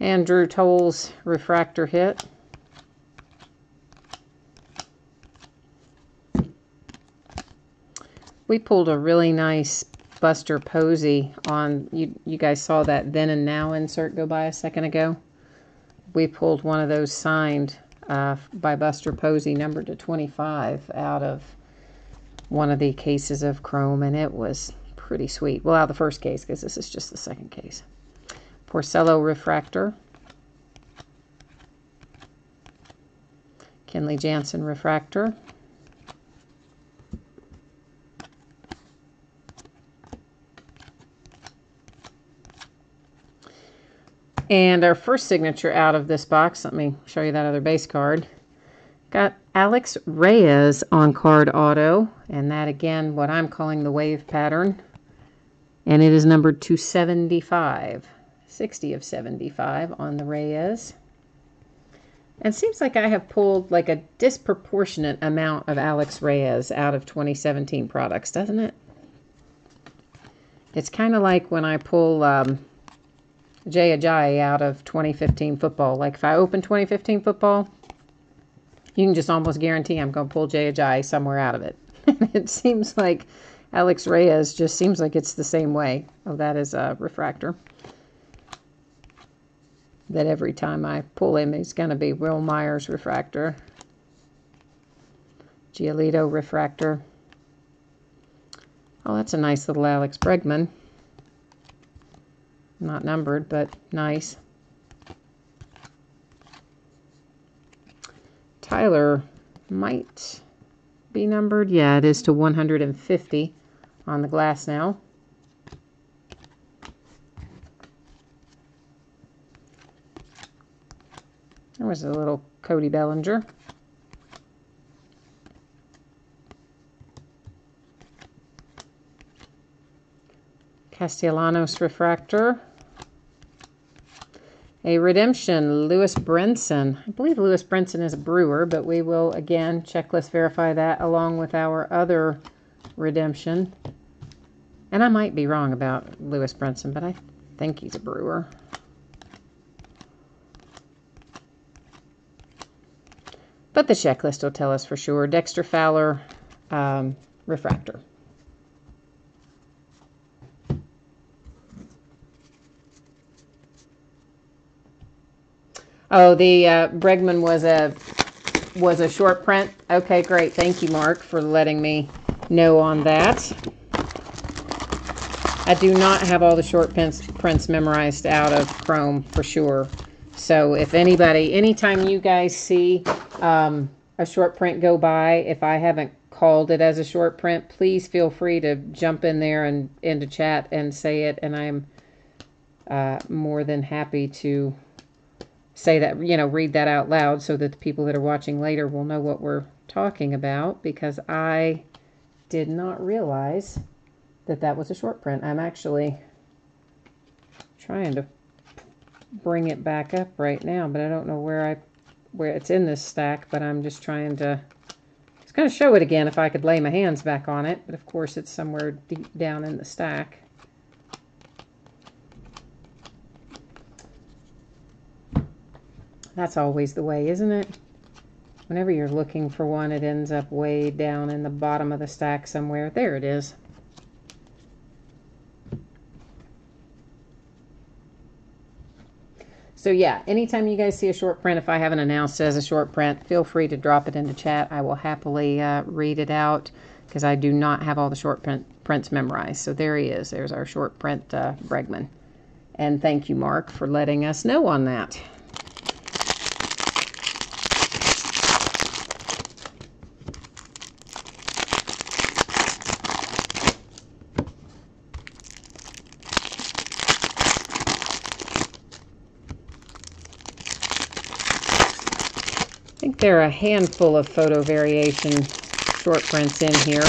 And Drew Toll's refractor hit. We pulled a really nice Buster Posey on, you guys saw that Then and Now insert go by a second ago. We pulled one of those signed by Buster Posey, numbered to 25, out of one of the cases of chrome, and it was pretty sweet. Well, out of the first case, because this is just the second case. Porcello refractor. Kenley Jansen refractor. And our first signature out of this box, let me show you that other base card. Got Alex Reyes on card auto, and that again, what I'm calling the wave pattern. And it is numbered to 75, 60 of 75 on the Reyes. And it seems like I have pulled like a disproportionate amount of Alex Reyes out of 2017 products, doesn't it? It's kind of like when I pull Jay Ajayi out of 2015 football. Like if I open 2015 football, you can just almost guarantee I'm going to pull Jay Ajayi somewhere out of it. It seems like Alex Reyes just seems like it's the same way. Oh, that is a refractor. That every time I pull him, he's going to be Will Myers refractor. Giolito refractor. Oh, that's a nice little Alex Bregman. Not numbered, but nice. Tyler might be numbered. Yeah, it is to 150 on the glass now. There was a little Cody Bellinger. Castellanos refractor. A redemption, Lewis Brinson. I believe Lewis Brinson is a Brewer, but we will, again, checklist verify that along with our other redemption. And I might be wrong about Lewis Brinson, but I think he's a Brewer. But the checklist will tell us for sure. Dexter Fowler, refractor. Oh, the Bregman was a short print. Okay, great. Thank you, Mark, for letting me know on that. I do not have all the short prints memorized out of Chrome for sure. So if anybody, anytime you guys see a short print go by, if I haven't called it as a short print, please feel free to jump in there and into chat and say it. And I'm more than happy to say that, you know, read that out loud so that the people that are watching later will know what we're talking about, because I did not realize that that was a short print. I'm actually trying to bring it back up right now, but I don't know where it's in this stack, but I'm just trying to kind of show it again if I could lay my hands back on it, but of course it's somewhere deep down in the stack. That's always the way, isn't it? Whenever you're looking for one, it ends up way down in the bottom of the stack somewhere. There it is. So yeah, anytime you guys see a short print, if I haven't announced it as a short print, feel free to drop it into chat. I will happily read it out, because I do not have all the short prints memorized. So there he is. There's our short print Bregman. And thank you, Mark, for letting us know on that. I think there are a handful of photo variation short prints in here.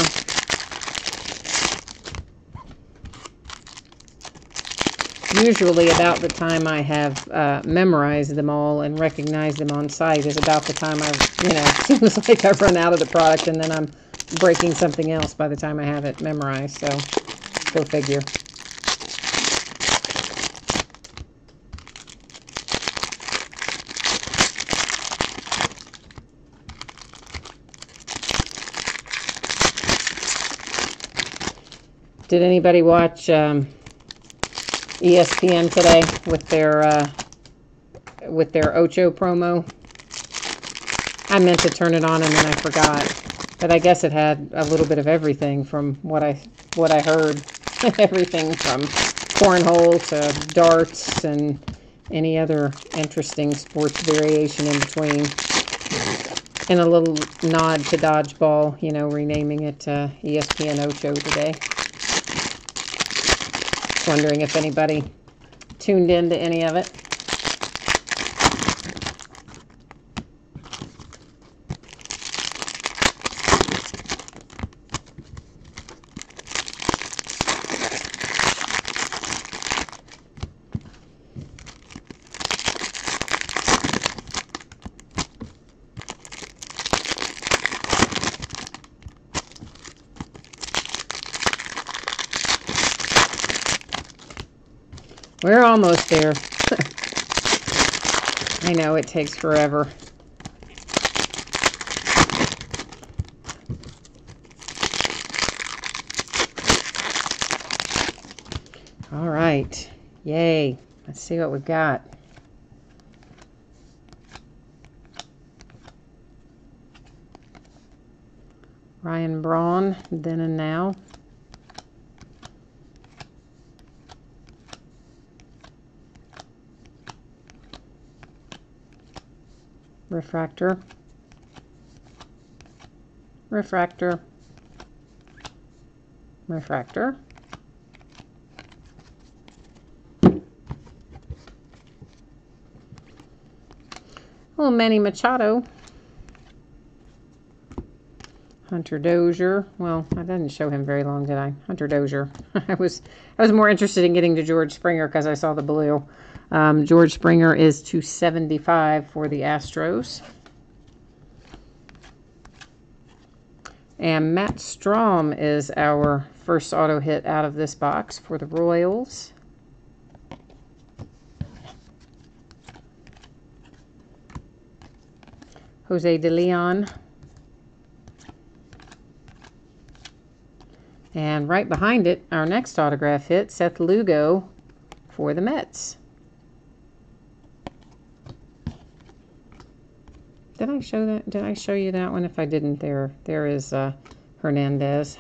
Usually about the time I have memorized them all and recognized them on site is about the time seems like I've run out of the product, and then I'm breaking something else by the time I have it memorized, so go figure. Did anybody watch ESPN today with their Ocho promo? I meant to turn it on and then I forgot, but I guess it had a little bit of everything from what I heard. Everything from cornhole to darts and any other interesting sports variation in between. And a little nod to dodgeball, you know, renaming it ESPN Ocho today. Wondering if anybody tuned in to any of it. We're almost there. I know it takes forever. All right. Yay. Let's see what we got. Ryan Braun, Then and Now. Refractor, refractor, refractor. Little Manny Machado. Hunter Dozier. Well, I didn't show him very long, did I? Hunter Dozier. I was more interested in getting to George Springer because I saw the blue. George Springer is $275 for the Astros. And Matt Strom is our first auto hit out of this box for the Royals. Jose De Leon. And right behind it, our next autograph hit, Seth Lugo for the Mets. Did I show that? Did I show you that one? If I didn't, there is Hernandez.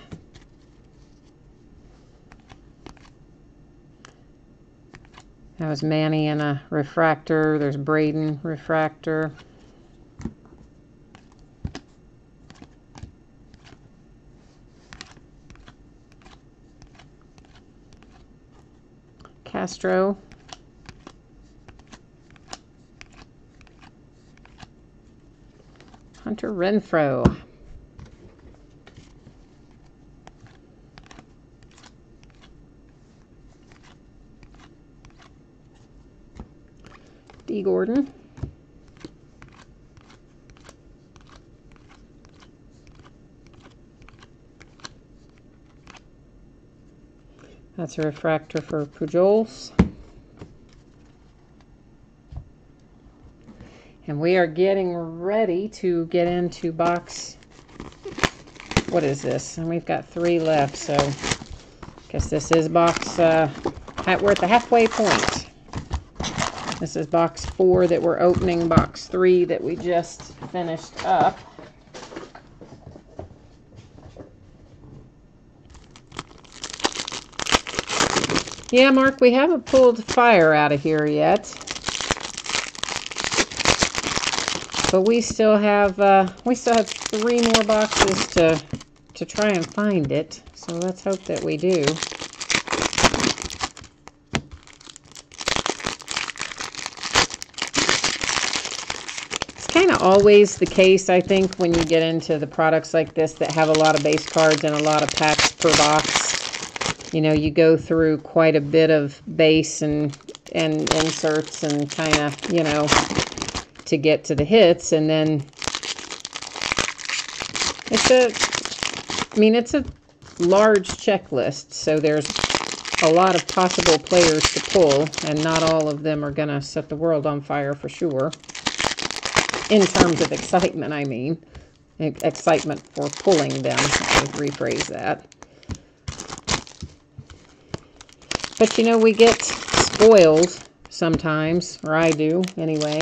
That was Manny in a refractor. There's Braden refractor. Castro. Hunter Renfroe. D. Gordon. That's a refractor for Pujols. And we are getting ready to get into box, what is this? And we've got 3 left, so I guess this is box, we're at the halfway point. This is box 4 that we're opening, box 3 that we just finished up. Yeah, Mark, we haven't pulled fire out of here yet. But we still have 3 more boxes to try and find it. So let's hope that we do. It's kind of always the case, I think, when you get into the products like this that have a lot of base cards and a lot of packs per box. You know, you go through quite a bit of base and inserts and kind of, you know, to get to the hits, and then it's a large checklist, so there's a lot of possible players to pull, and not all of them are going to set the world on fire for sure. In terms of excitement, I mean. Excitement for pulling them. I'll rephrase that. But, you know, we get spoiled sometimes, or I do anyway,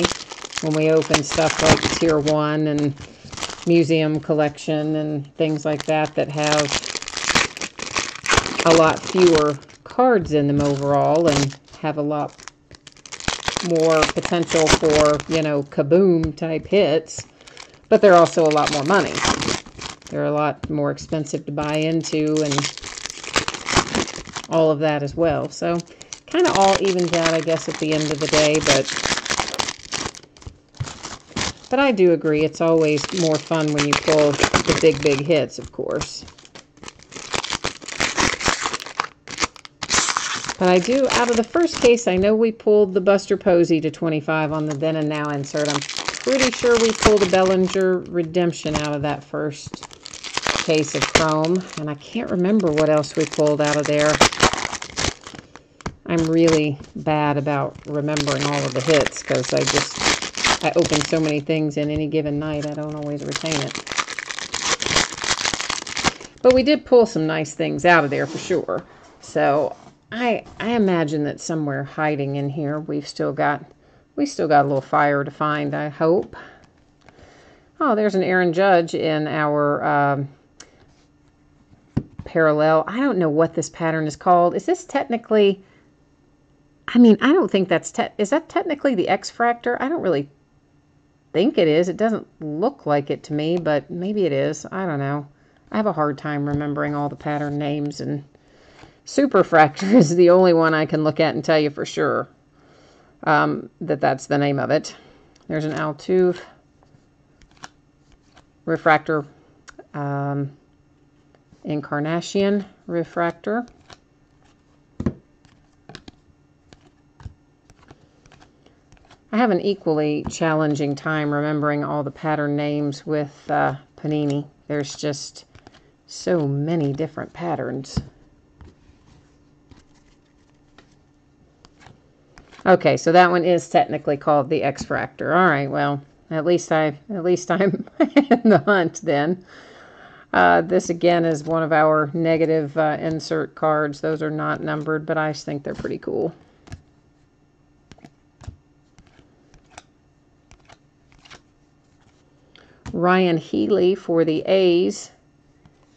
when we open stuff like Tier 1 and Museum Collection and things like that have a lot fewer cards in them overall and have a lot more potential for, you know, kaboom type hits. But they're also a lot more money. They're a lot more expensive to buy into and all of that as well. So kind of all evens out, I guess, at the end of the day. But I do agree, it's always more fun when you pull the big hits, of course. But I do, out of the first case, I know we pulled the Buster Posey to 25 on the then and now insert. I'm pretty sure we pulled a Bellinger Redemption out of that first case of Chrome. And I can't remember what else we pulled out of there. I'm really bad about remembering all of the hits because I open so many things in any given night, I don't always retain it. But we did pull some nice things out of there for sure. So I imagine that somewhere hiding in here we've still got a little fire to find, I hope. Oh, there's an Aaron Judge in our parallel. I don't know what this pattern is called. Is this technically, I mean, I don't think that's, is that technically the X-Fractor? I don't really think it is. It doesn't look like it to me, but maybe it is. I don't know. I have a hard time remembering all the pattern names, and Superfractor is the only one I can look at and tell you for sure that's the name of it. There's an Altuve refractor, Encarnacion refractor. I have an equally challenging time remembering all the pattern names with Panini. There's just so many different patterns. Okay, so that one is technically called the X-Fractor. All right, well, at least I'm in the hunt then. This again is one of our negative insert cards. Those are not numbered, but I just think they're pretty cool. Ryan Healy for the A's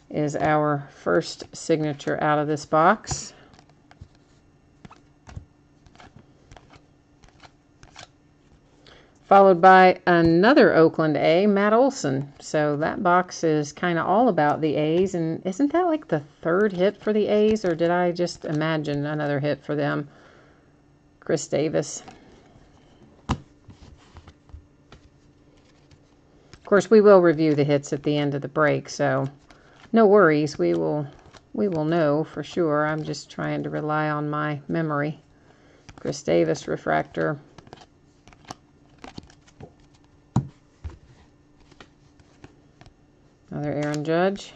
is our first signature out of this box. Followed by another Oakland A, Matt Olson. So that box is kind of all about the A's. And isn't that like the third hit for the A's? Or did I just imagine another hit for them? Chris Davis. Of course, we will review the hits at the end of the break. So no worries. We will know for sure. I'm just trying to rely on my memory. Chris Davis refractor. Another Aaron Judge.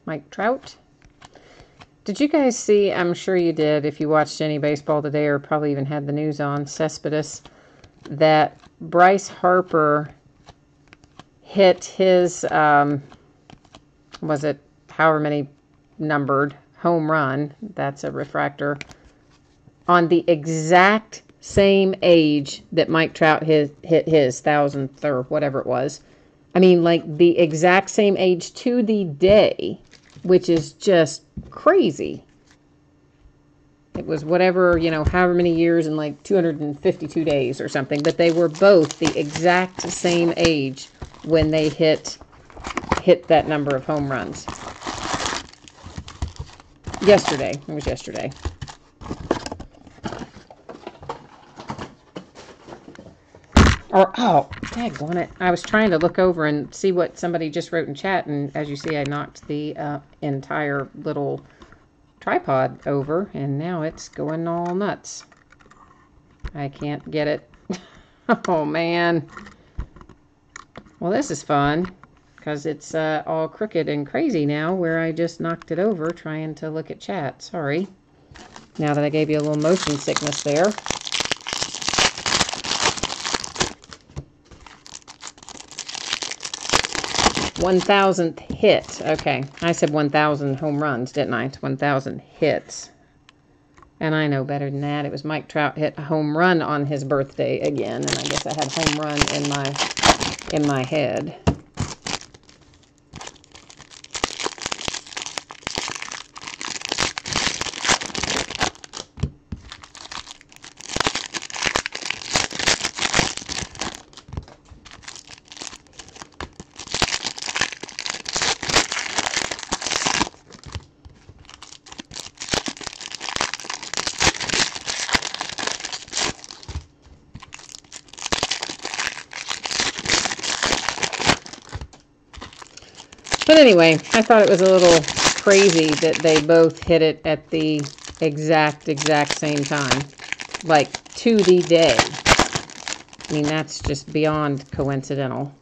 Mike Trout. Did you guys see, I'm sure you did if you watched any baseball today or probably even had the news on Cespedes, that Bryce Harper hit his, was it however many numbered home run, that's a refractor, on the exact same age that Mike Trout hit his 1000th or whatever it was. I mean, like the exact same age to the day, which is just crazy. It was whatever, you know, however many years in like 252 days or something, but they were both the exact same age when they hit that number of home runs. Yesterday. It was yesterday. Or, oh, daggone it. I was trying to look over and see what somebody just wrote in chat, and as you see, I knocked the entire little tripod over, and now it's going all nuts. I can't get it. Oh, man. Well, this is fun, because it's all crooked and crazy now, where I just knocked it over trying to look at chat. Sorry. Now that I gave you a little motion sickness there. 1,000th hit. Okay, I said 1,000 home runs, didn't I? It's 1,000 hits. And I know better than that. It was Mike Trout hit a home run on his birthday again, and I guess I had home run in my head. But anyway, I thought it was a little crazy that they both hit it at the exact same time. Like, to the day. I mean, that's just beyond coincidental.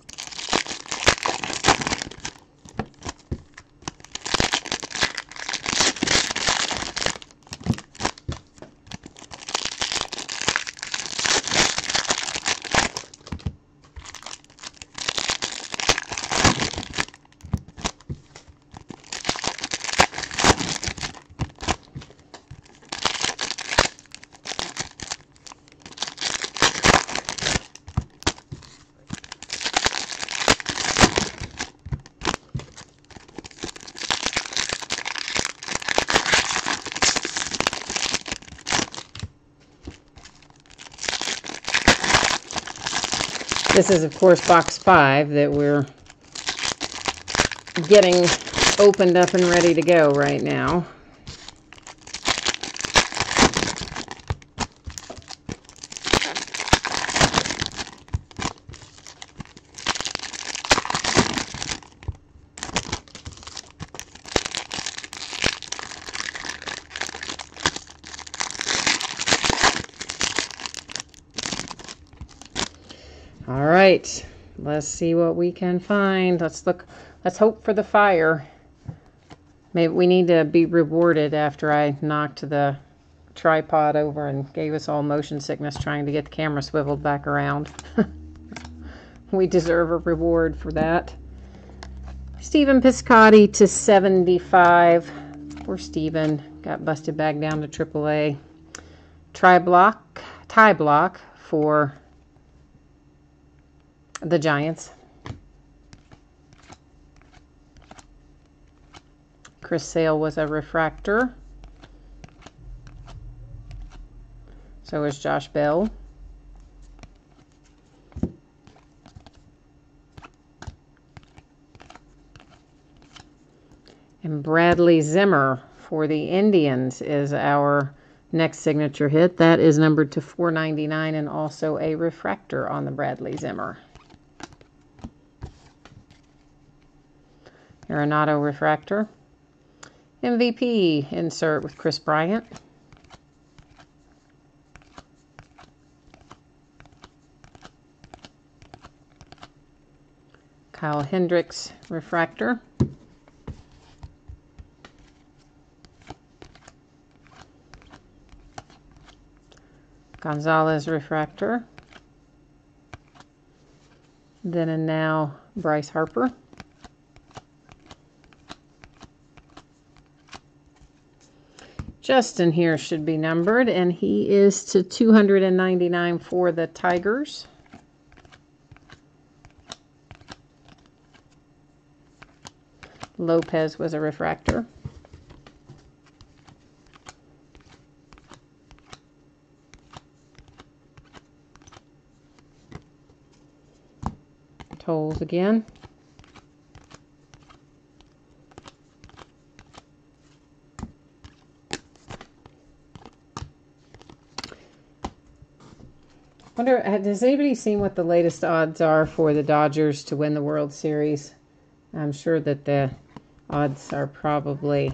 This is, of course, box 5 that we're getting opened up and ready to go right now. All right, let's see what we can find. Let's hope for the fire. Maybe we need to be rewarded after I knocked the tripod over and gave us all motion sickness trying to get the camera swiveled back around. We deserve a reward for that. Stephen Piscotty to 75. Poor Stephen. Got busted back down to AAA. Ty tie block for the Giants. Chris Sale was a refractor. So is Josh Bell. And Bradley Zimmer for the Indians is our next signature hit. That is numbered to 499 and also a refractor on the Bradley Zimmer. Arenado refractor. MVP insert with Chris Bryant. Kyle Hendricks refractor. Gonzalez refractor. Then and now Bryce Harper. Justin here should be numbered, and he is to 299 for the Tigers. Lopez was a refractor. Tolles again. Wonder, has anybody seen what the latest odds are for the Dodgers to win the World Series? I'm sure that the odds are probably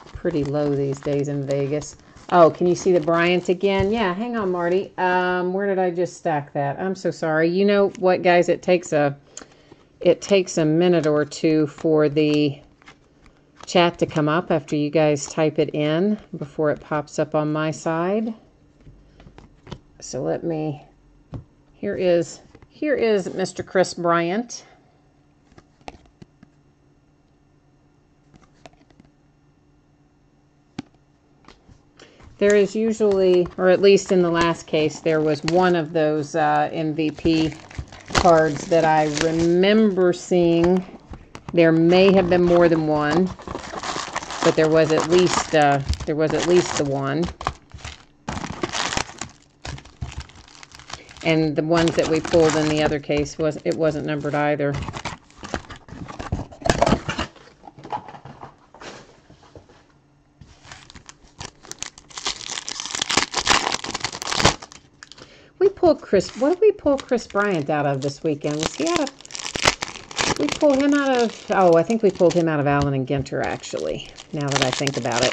pretty low these days in Vegas. Oh, can you see the Bryant again? Yeah, hang on, Marty. Where did I just stack that? I'm so sorry. You know what, guys? It takes a minute or two for the chat to come up after you guys type it in before it pops up on my side. So let me... Here is Mr. Chris Bryant. There is usually, or at least in the last case, there was one of those MVP cards that I remember seeing. There may have been more than one, but there was at least the one. And the ones that we pulled in the other case wasn't numbered either. What did we pull Chris Bryant out of this weekend? Was he out of... We pulled him out of... Oh, I think we pulled him out of Allen and Ginter, actually, now that I think about it.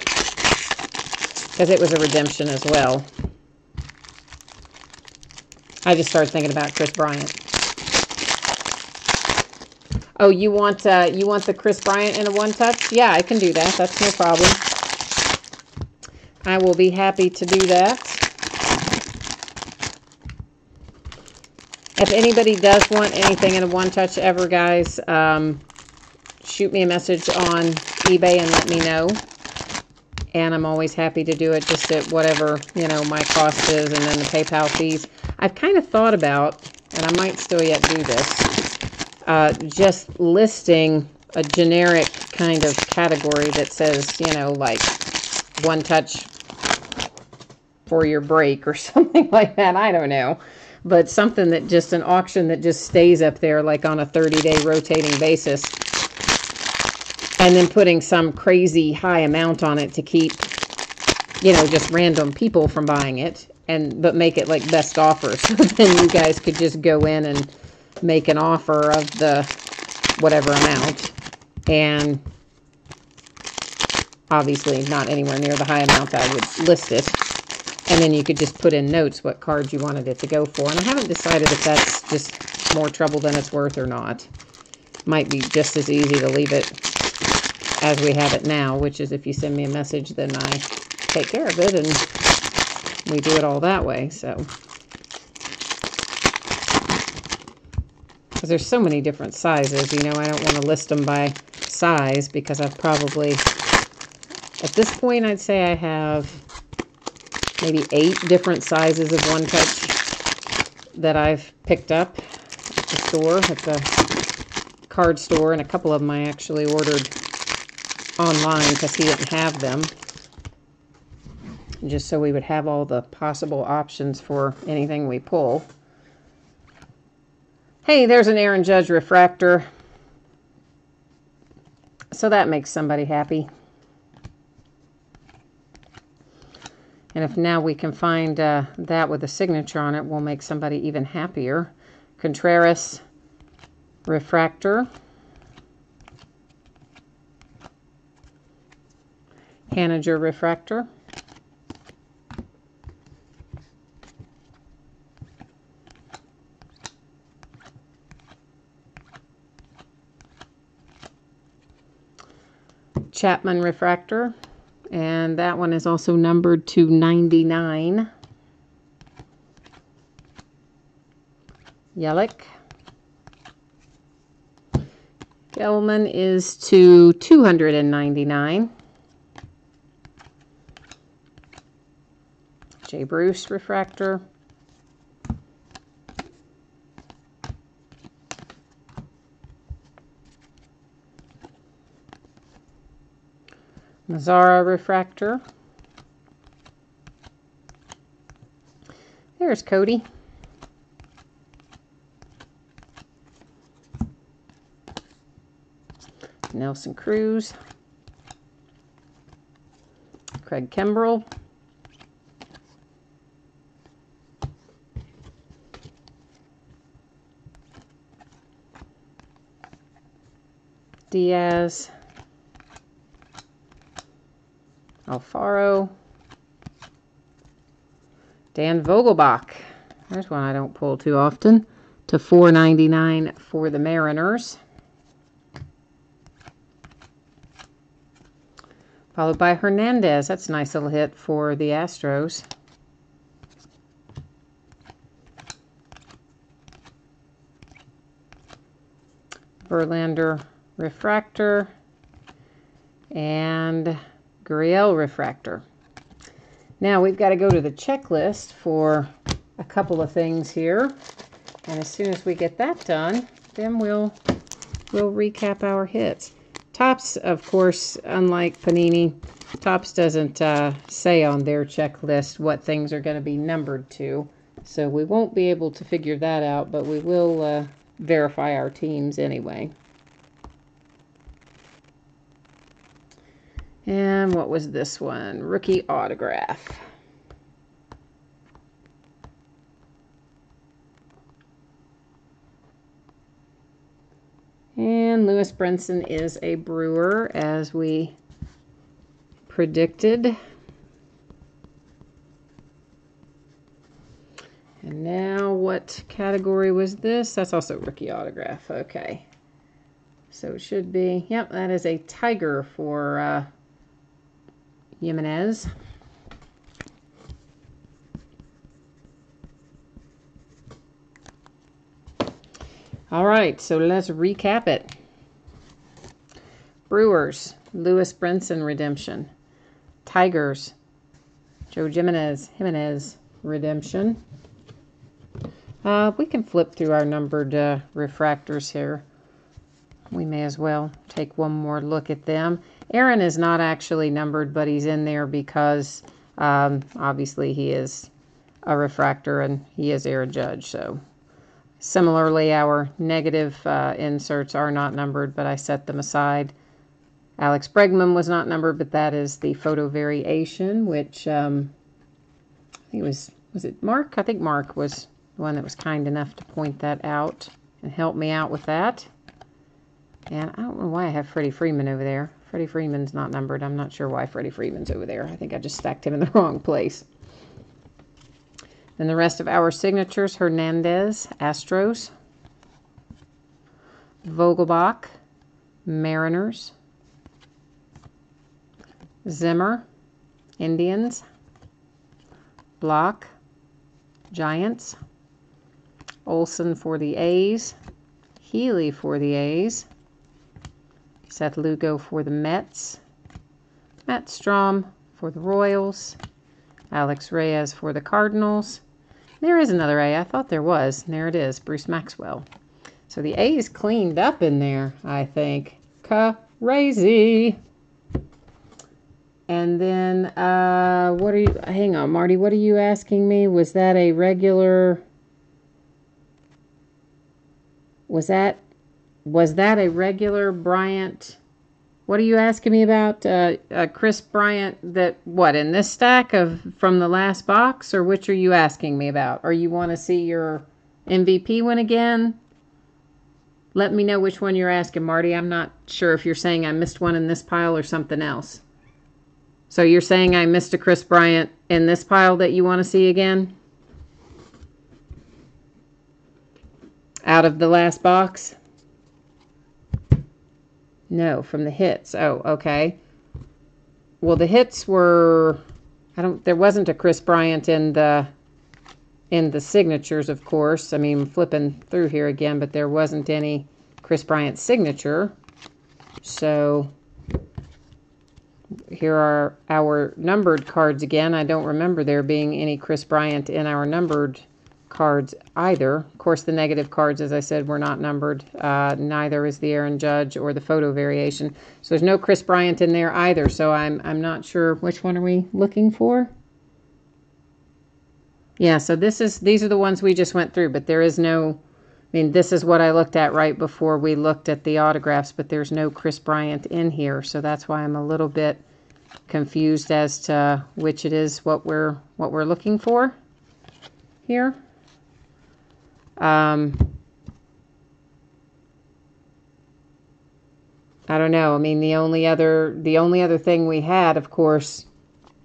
Because it was a redemption as well. I just started thinking about Chris Bryant. Oh, you want the Chris Bryant in a one-touch? Yeah, I can do that. That's no problem. I will be happy to do that. If anybody does want anything in a one-touch ever, guys, shoot me a message on eBay and let me know. And I'm always happy to do it just at whatever, my cost is and then the PayPal fees. I've kind of thought about, and I might still yet do this, just listing a generic kind of category that says, like one touch for your break or something like that. I don't know. But something that just an auction that just stays up there like on a 30-day rotating basis. And then putting some crazy high amount on it to keep, just random people from buying it. But make it like best offer. So then you guys could just go in and make an offer of the whatever amount. And obviously not anywhere near the high amount I would list it. And then you could just put in notes what cards you wanted it to go for. And I haven't decided if that's just more trouble than it's worth or not. Might be just as easy to leave it as we have it now, which is if you send me a message, then I take care of it and we do it all that way. So, because there's so many different sizes, I don't want to list them by size because I've probably, at this point, I'd say I have maybe 8 different sizes of One Touch that I've picked up at the store, at the card store, and a couple of them I actually ordered online because he didn't have them, just so we would have all the possible options for anything we pull. Hey, there's an Aaron Judge refractor, so that makes somebody happy. And if now we can find that with a signature on it, we'll make somebody even happier. Contreras refractor. Haniger refractor. Chapman refractor. And that one is also numbered to 99. Yelich. Gelman is to 299. Jay Bruce refractor. Mazzara refractor. There's Cody. Nelson Cruz. Craig Kimbrell. Diaz. Alfaro. Dan Vogelbach. There's one I don't pull too often. To 499 for the Mariners. Followed by Hernandez. That's a nice little hit for the Astros. Verlander refractor. And Gurriel refractor. Now we've got to go to the checklist for a couple of things here, and as soon as we get that done, then we'll recap our hits. Topps, of course, unlike Panini, Topps doesn't say on their checklist what things are going to be numbered to, so we won't be able to figure that out, but we will verify our teams anyway. And what was this one? Rookie autograph. And Lewis Brinson is a Brewer, as we predicted. And now, what category was this? That's also rookie autograph. Okay. So it should be, yep, that is a Tiger for Jimenez. All right, so let's recap it. Brewers, Lewis Brinson redemption. Tigers, Joe Jimenez redemption. We can flip through our numbered refractors here. We may as well take one more look at them. Aaron is not actually numbered, but he's in there because obviously he is a refractor and he is Aaron Judge. So similarly, our negative inserts are not numbered, but I set them aside. Alex Bregman was not numbered, but that is the photo variation, which I think was it Mark? I think Mark was the one that was kind enough to point that out and help me out with that. And I don't know why I have Freddie Freeman over there. Freddie Freeman's not numbered. I'm not sure why Freddie Freeman's over there. I think I just stacked him in the wrong place. Then the rest of our signatures: Hernandez, Astros. Vogelbach, Mariners. Zimmer, Indians. Block, Giants. Olsen for the A's. Healy for the A's. Seth Lugo for the Mets. Matt Strom for the Royals. Alex Reyes for the Cardinals. There is another A. I thought there was. There it is, Bruce Maxwell. So the A is cleaned up in there, I think. Crazy. And then, what are you, hang on, Marty, what are you asking me? Was that a regular, was that a regular Bryant? What are you asking me about? Chris Bryant that, what, in this stack from the last box? Or which are you asking me about? Or you want to see your MVP one again? Let me know which one you're asking, Marty. I'm not sure if you're saying I missed one in this pile or something else. So you're saying I missed a Chris Bryant in this pile that you want to see again? Out of the last box? No, from the hits. Oh, okay. Well, the hits were, there wasn't a Chris Bryant in the signatures, of course. I mean, flipping through here again, but there wasn't any Chris Bryant signature. So here are our numbered cards again. I don't remember there being any Chris Bryant in our numbered cards either. Of course, the negative cards, as I said, were not numbered. Neither is the Aaron Judge or the photo variation. So there's no Chris Bryant in there either. So I'm not sure which one are we looking for. Yeah, so these are the ones we just went through, but there is no, I mean, this is what I looked at right before we looked at the autographs, but there's no Chris Bryant in here, so that's why I'm a little bit confused as to which it is what we're looking for here. I don't know. I mean, the only other thing we had, of course,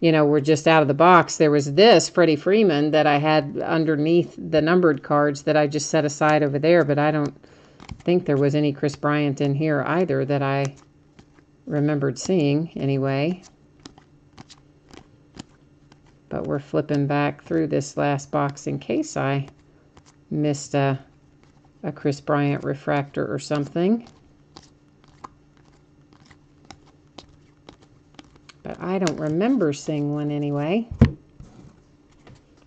you know, we're just out of the box. There was this Freddie Freeman that I had underneath the numbered cards that I just set aside over there, but I don't think there was any Chris Bryant in here either that I remembered seeing anyway. But we're flipping back through this last box in case I missed a Chris Bryant refractor or something. But I don't remember seeing one anyway.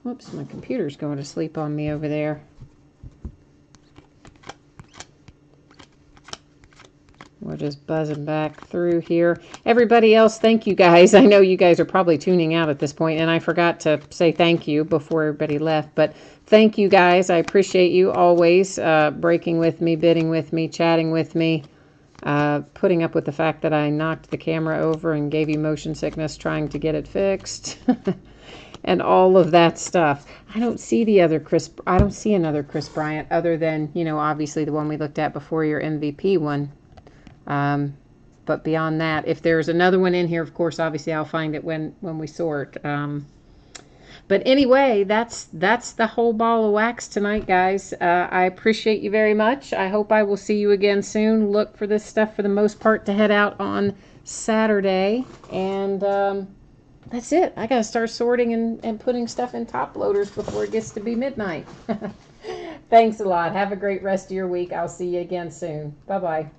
Whoops, my computer's going to sleep on me over there. We're just buzzing back through here. Everybody else, thank you guys. I know you guys are probably tuning out at this point, and I forgot to say thank you before everybody left. But thank you guys. I appreciate you always breaking with me, bidding with me, chatting with me. Putting up with the fact that I knocked the camera over and gave you motion sickness trying to get it fixed and all of that stuff. I don't see another Chris Bryant other than, you know, obviously the one we looked at before, your MVP one. But beyond that, if there's another one in here, of course, obviously I'll find it when we sort. But anyway, that's the whole ball of wax tonight, guys. I appreciate you very much. I hope I will see you again soon. Look for this stuff for the most part to head out on Saturday. And that's it. I got to start sorting and putting stuff in top loaders before it gets to be midnight. Thanks a lot. Have a great rest of your week. I'll see you again soon. Bye-bye.